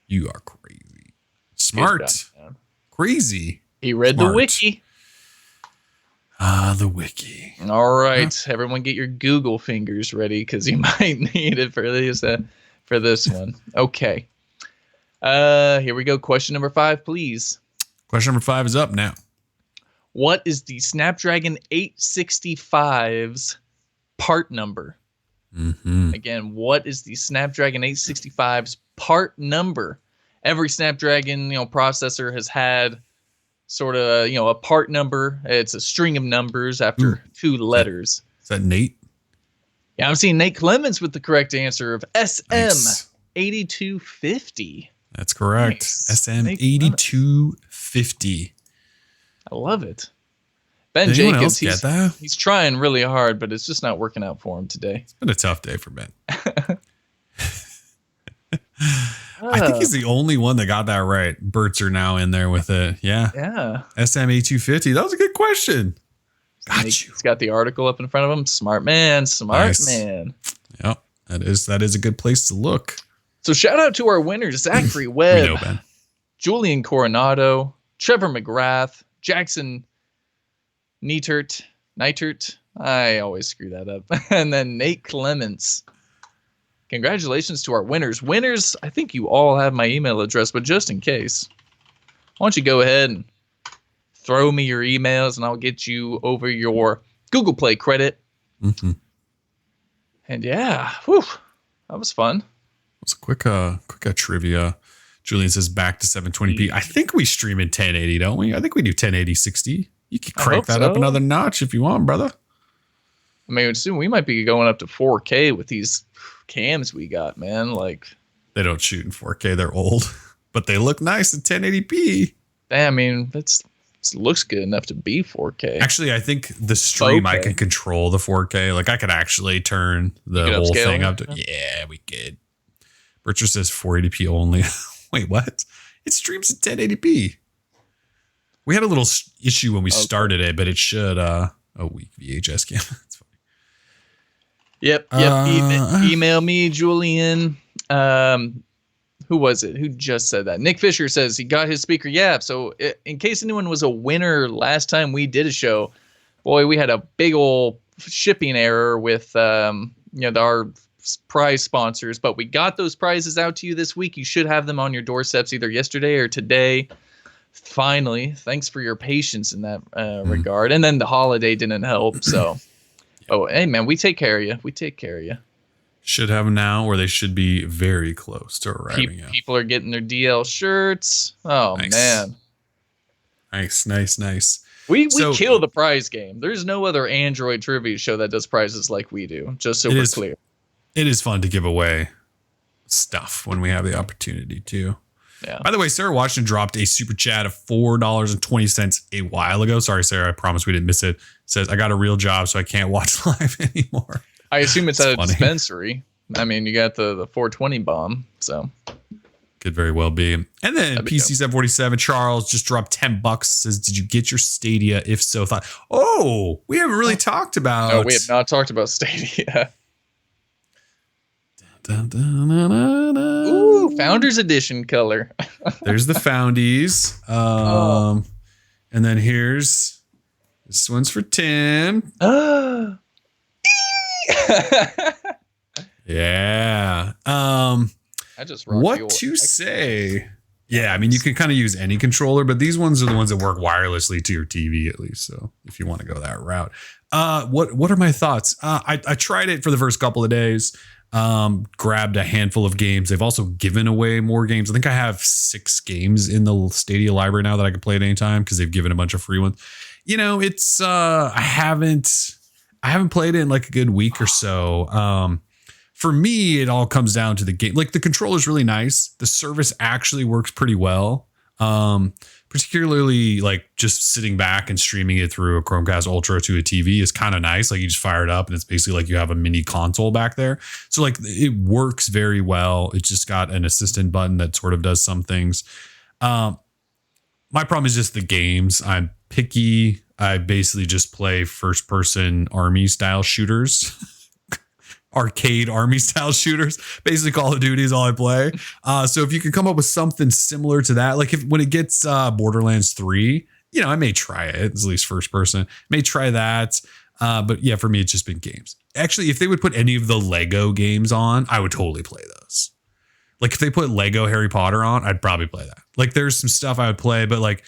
Speaker 1: You are crazy. Smart. Crazy.
Speaker 2: He read the wiki.
Speaker 1: The wiki.
Speaker 2: All right. Everyone get your Google fingers ready because you might need it for this one. Okay. Here we go. Question number 5, please.
Speaker 1: Question number 5 is up now.
Speaker 2: What is the Snapdragon 865's part number? Again, what is the Snapdragon 865's part number? Every Snapdragon, processor has had sort of, a part number. It's a string of numbers after 2 letters.
Speaker 1: Is that Nate?
Speaker 2: Yeah, I'm seeing Nate Clemens with the correct answer of SM8250.
Speaker 1: That's correct.
Speaker 2: Nice.
Speaker 1: SM8250.
Speaker 2: I love it. Ben
Speaker 1: Anyone
Speaker 2: Jacobs,
Speaker 1: else get that?
Speaker 2: He's trying really hard, but it's just not working out for him today.
Speaker 1: It's been a tough day for Ben. I think he's the only one that got that right. Berts are now in there with it. Yeah. SM8250. That was a good question. Got you.
Speaker 2: He's got the article up in front of him. Smart man.
Speaker 1: Man. Yep. That is a good place to look.
Speaker 2: So shout out to our winners, Zachary Webb, Julian Coronado, Trevor McGrath, Jackson Neitert. I always screw that up. And then Nate Clements. Congratulations to our winners. Winners, I think you all have my email address, but just in case, why don't you go ahead and throw me your emails and I'll get you over your Google Play credit. And yeah, that was fun.
Speaker 1: It's a quick trivia. Julian says back to 720p. I think we stream in 1080, don't we? I think we do 1080 60. You can crank that up another notch if you want, brother.
Speaker 2: I mean, soon we might be going up to 4K with these cams we got, man. Like,
Speaker 1: they don't shoot in 4K. They're old, but they look nice in 1080p.
Speaker 2: I mean, it looks good enough to be 4K.
Speaker 1: Actually, I think the stream, I can control the 4K. Like, I could actually turn the whole thing up to. Yeah, we could. Richard says 480p only. Wait, what? It streams in 1080p. We had a little issue when we started it, but it should. Weak VHS cam. That's funny.
Speaker 2: Yep. Email me, Julian. Who was it? Who just said that? Nick Fisher says he got his speaker. Yeah. So in case anyone was a winner last time we did a show, boy, we had a big old shipping error with our prize sponsors, but we got those prizes out to you this week. You should have them on your doorsteps either yesterday or today. Finally, thanks for your patience in that regard. And then the holiday didn't help. So, hey, man, we take care of you.
Speaker 1: Should have them now, or they should be very close to arriving.
Speaker 2: People are getting their DL shirts. Oh, nice. Man.
Speaker 1: Nice.
Speaker 2: We kill the prize game. There's no other Android trivia show that does prizes like we do, just so we're clear.
Speaker 1: It is fun to give away stuff when we have the opportunity to.
Speaker 2: Yeah.
Speaker 1: By the way, Sarah Washington dropped a super chat of $4.20 a while ago. Sorry, Sarah. I promise we didn't miss it. Says, I got a real job, so I can't watch live anymore.
Speaker 2: I assume it's at a dispensary. I mean, you got the 420 bomb, so.
Speaker 1: Could very well be. And then PC747 Charles just dropped $10. Says, did you get your Stadia? If so, we haven't really talked about.
Speaker 2: No, we have not talked about Stadia. Ooh, Founders Edition color.
Speaker 1: There's the Foundies. And then this one's for Tim. Yeah.
Speaker 2: I just
Speaker 1: what to say? Yeah, I mean, you can kind of use any controller, but these ones are the ones that work wirelessly to your TV at least. So if you want to go that route, what are my thoughts? I tried it for the first couple of days. Grabbed a handful of games. They've also given away more games. I think I have 6 games in the Stadia library now that I can play at any time because they've given a bunch of free ones. It's I haven't played it in like a good week or so. For me, it all comes down to the game. Like, the controller's really nice. The service actually works pretty well. Particularly like just sitting back and streaming it through a Chromecast Ultra to a TV is kind of nice. Like, you just fire it up and it's basically like you have a mini console back there. So like, it works very well. It's just got an assistant button that sort of does some things. My problem is just the games. I'm picky. I basically just play first person army style shooters. Arcade army style shooters. Basically Call of Duty is all I play. So if you can come up with something similar to that, like when it gets Borderlands 3, I may try it. It's at least first person. May try that. But yeah, for me, it's just been games. Actually, if they would put any of the Lego games on, I would totally play those. Like if they put Lego Harry Potter on, I'd probably play that. Like there's some stuff I would play, but like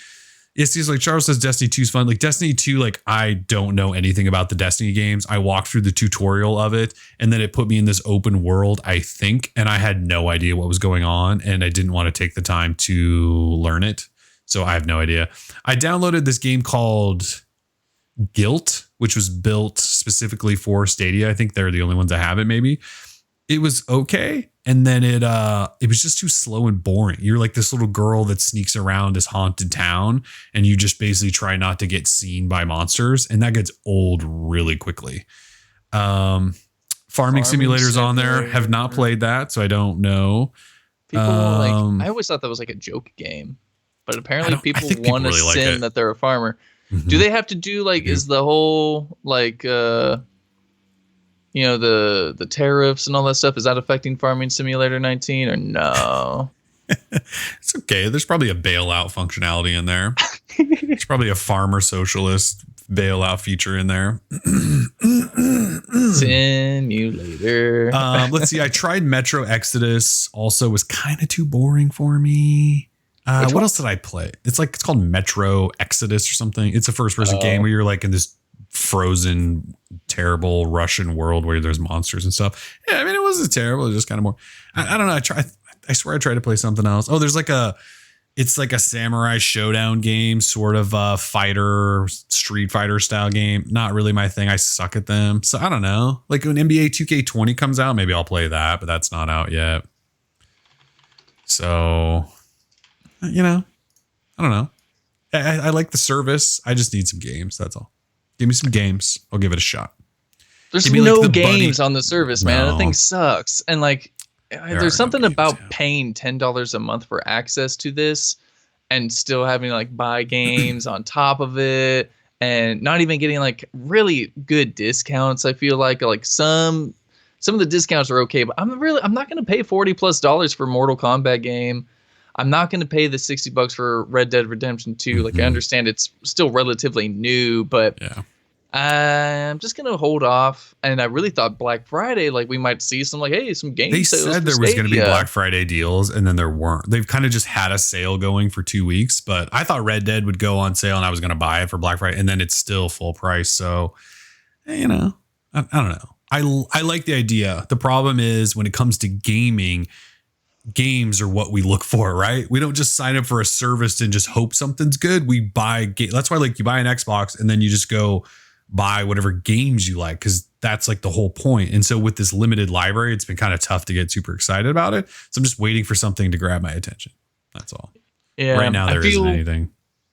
Speaker 1: it seems like Charles says Destiny 2 is fun. Like Destiny 2, like I don't know anything about the Destiny games. I walked through the tutorial of it and then it put me in this open world, I think, and I had no idea what was going on and I didn't want to take the time to learn it. So I have no idea. I downloaded this game called Guilt, which was built specifically for Stadia. I think they're the only ones that have it, maybe. It was okay. And then it was just too slow and boring. You're like this little girl that sneaks around this haunted town and you just basically try not to get seen by monsters. And that gets old really quickly. Farming Simulator's on there. Have not played that, so I don't know.
Speaker 2: People I always thought that was like a joke game, but apparently people want to really sin that they're a farmer. Mm-hmm. Do they have to do like, is the whole like, the tariffs and all that stuff, is that affecting Farming Simulator 19 or no?
Speaker 1: It's okay. There's probably a bailout functionality in there. There's probably a farmer socialist bailout feature in there.
Speaker 2: Simulator.
Speaker 1: Let's see. I tried Metro Exodus. Also was kind of too boring for me. What else did I play? It's called Metro Exodus or something. It's a first person game where you're like in this frozen, terrible Russian world where there's monsters and stuff. Yeah, I mean, it wasn't terrible. It was just kind of more. I don't know. I swear I tried to play something else. Oh, there's it's like a samurai showdown game, sort of a fighter, Street Fighter style game. Not really my thing. I suck at them. So I don't know. Like when NBA 2K20 comes out, maybe I'll play that, but that's not out yet. So, I don't know. I like the service. I just need some games. That's all. Give me some games. I'll give it a shot.
Speaker 2: There's no games on the service, man. That thing sucks. And there's something about paying $10 a month for access to this and still having to buy games on top of it and not even getting really good discounts. I feel like some of the discounts are okay, but I'm not going to pay $40+ for Mortal Kombat game. I'm not going to pay the $60 for Red Dead Redemption 2. Mm-hmm. I understand it's still relatively new, but I'm just going to hold off. And I really thought Black Friday, we might see some some game
Speaker 1: they
Speaker 2: sales.
Speaker 1: They said there was going to be Black Friday deals, and then there weren't. They've kind of just had a sale going for 2 weeks, but I thought Red Dead would go on sale and I was going to buy it for Black Friday, and then it's still full price. So, I don't know. I like the idea. The problem is when it comes to gaming, games are what we look for, right? We don't just sign up for a service and just hope something's good. We buy that's why you buy an Xbox and then you just go buy whatever games you like, because that's the whole point. And so with this limited library, it's been kind of tough to get super excited about it. So I'm just waiting for something to grab my attention. That's all. Yeah. Right now there isn't anything.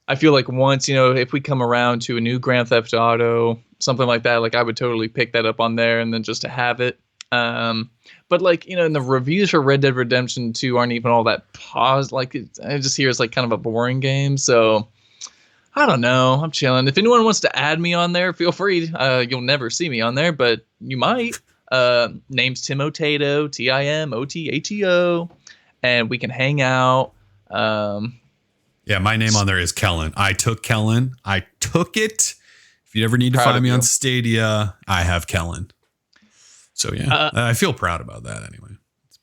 Speaker 2: I feel like once, if we come around to a new Grand Theft Auto, something like that, I would totally pick that up on there and then just to have it. But in the reviews for Red Dead Redemption 2 aren't even all that I just hear it's kind of a boring game. So I don't know. I'm chilling. If anyone wants to add me on there, feel free. You'll never see me on there, but you might. Name's Timotato, Timotato, and we can hang out.
Speaker 1: Yeah, my name on there is Kellen. I took Kellen. I took it. If you ever need to find me on Stadia, I have Kellen. So yeah, I feel proud about that anyway. It's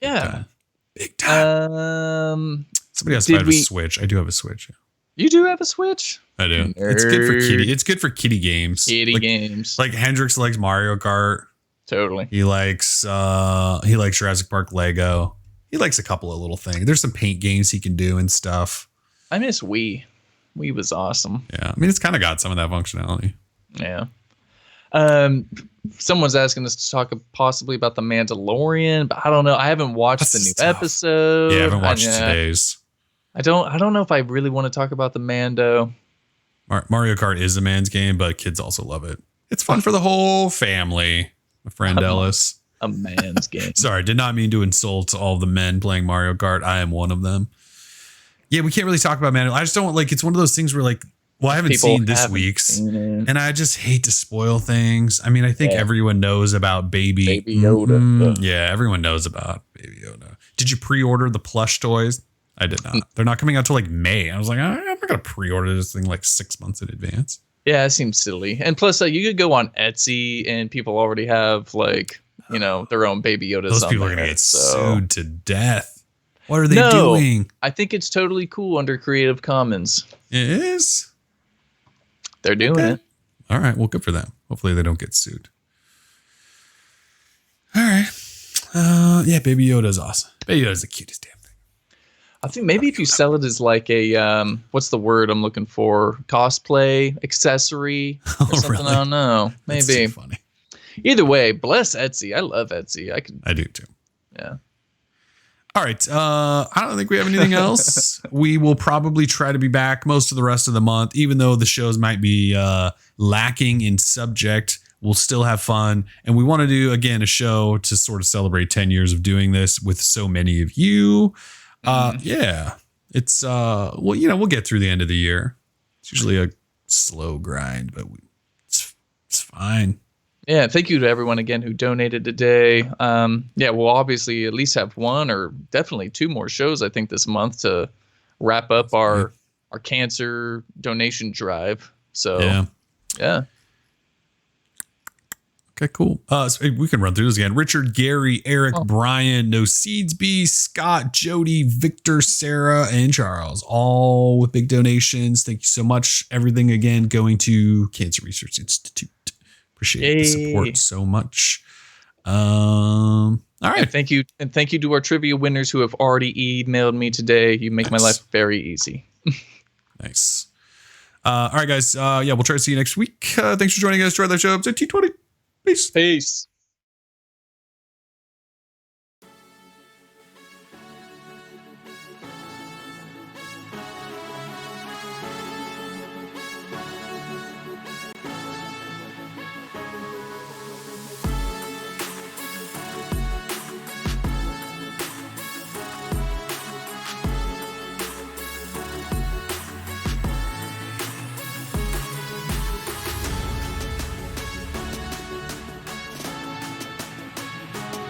Speaker 1: big time. Somebody else might have a Switch. I do have a Switch. Yeah.
Speaker 2: You do have a Switch?
Speaker 1: I do. Nerd. It's good for kitty. It's good for kitty games.
Speaker 2: Games.
Speaker 1: Like Hendrix likes Mario Kart.
Speaker 2: Totally.
Speaker 1: He likes Jurassic Park Lego. He likes a couple of little things. There's some paint games he can do and stuff.
Speaker 2: I miss Wii. Wii was awesome.
Speaker 1: Yeah, I mean it's kind of got some of that functionality.
Speaker 2: Yeah. Someone's asking us to talk possibly about The Mandalorian, but I don't know. I haven't watched the new episode.
Speaker 1: Yeah, I haven't watched today's.
Speaker 2: I don't know if I really want to talk about the Mando.
Speaker 1: Mario Kart is a man's game, but kids also love it. It's fun for the whole family. My friend Ellis.
Speaker 2: A man's game.
Speaker 1: Sorry, did not mean to insult all the men playing Mario Kart. I am one of them. Yeah, we can't really talk about Mandalorian. I just don't like. It's one of those things where like, well, I haven't
Speaker 2: People
Speaker 1: seen this
Speaker 2: haven't
Speaker 1: week's,
Speaker 2: seen it.
Speaker 1: and I just hate to spoil things. I mean, I think everyone knows about Baby
Speaker 2: Yoda.
Speaker 1: Yeah, everyone knows about Baby Yoda. Did you pre-order the plush toys? I did not. They're not coming out till like May. I was like, I'm not gonna pre-order this thing like 6 months in advance.
Speaker 2: Yeah, it seems silly. And plus, you could go on Etsy, and people already have like their own Baby Yodas.
Speaker 1: Those people are gonna get sued to death. What are they doing?
Speaker 2: I think it's totally cool under Creative Commons.
Speaker 1: It is.
Speaker 2: They're doing it.
Speaker 1: All right. Well, good for them. Hopefully they don't get sued. All right. Yeah, Baby Yoda is awesome. Baby Yoda is the cutest damn thing.
Speaker 2: I think maybe if you sell it as like a what's the word I'm looking for? Cosplay accessory or something.
Speaker 1: Really?
Speaker 2: I don't know. Maybe.
Speaker 1: That's too funny.
Speaker 2: Either way, bless Etsy. I love Etsy.
Speaker 1: I do too.
Speaker 2: Yeah.
Speaker 1: All right. I don't think we have anything else. We will probably try to be back most of the rest of the month, even though the shows might be lacking in subject. We'll still have fun. And we want to do, again, a show to sort of celebrate 10 years of doing this with so many of you. Yeah. It's, we'll get through the end of the year. It's usually a slow grind, but it's fine.
Speaker 2: Yeah, thank you to everyone again who donated today. Yeah, we'll obviously at least have one or definitely two more shows, I think, this month to wrap up our cancer donation drive. So, yeah.
Speaker 1: Okay, cool. So we can run through this again. Richard, Gary, Eric, Brian, No Seeds B, Scott, Jody, Victor, Sarah, and Charles, all with big donations. Thank you so much. Everything again going to Cancer Research Institute. Appreciate the support so much. All right.
Speaker 2: And thank you to our trivia winners who have already emailed me today. You make my life very easy.
Speaker 1: Nice. All right, guys. We'll try to see you next week. Thanks for joining us. Droid Life Show episode T20. Peace.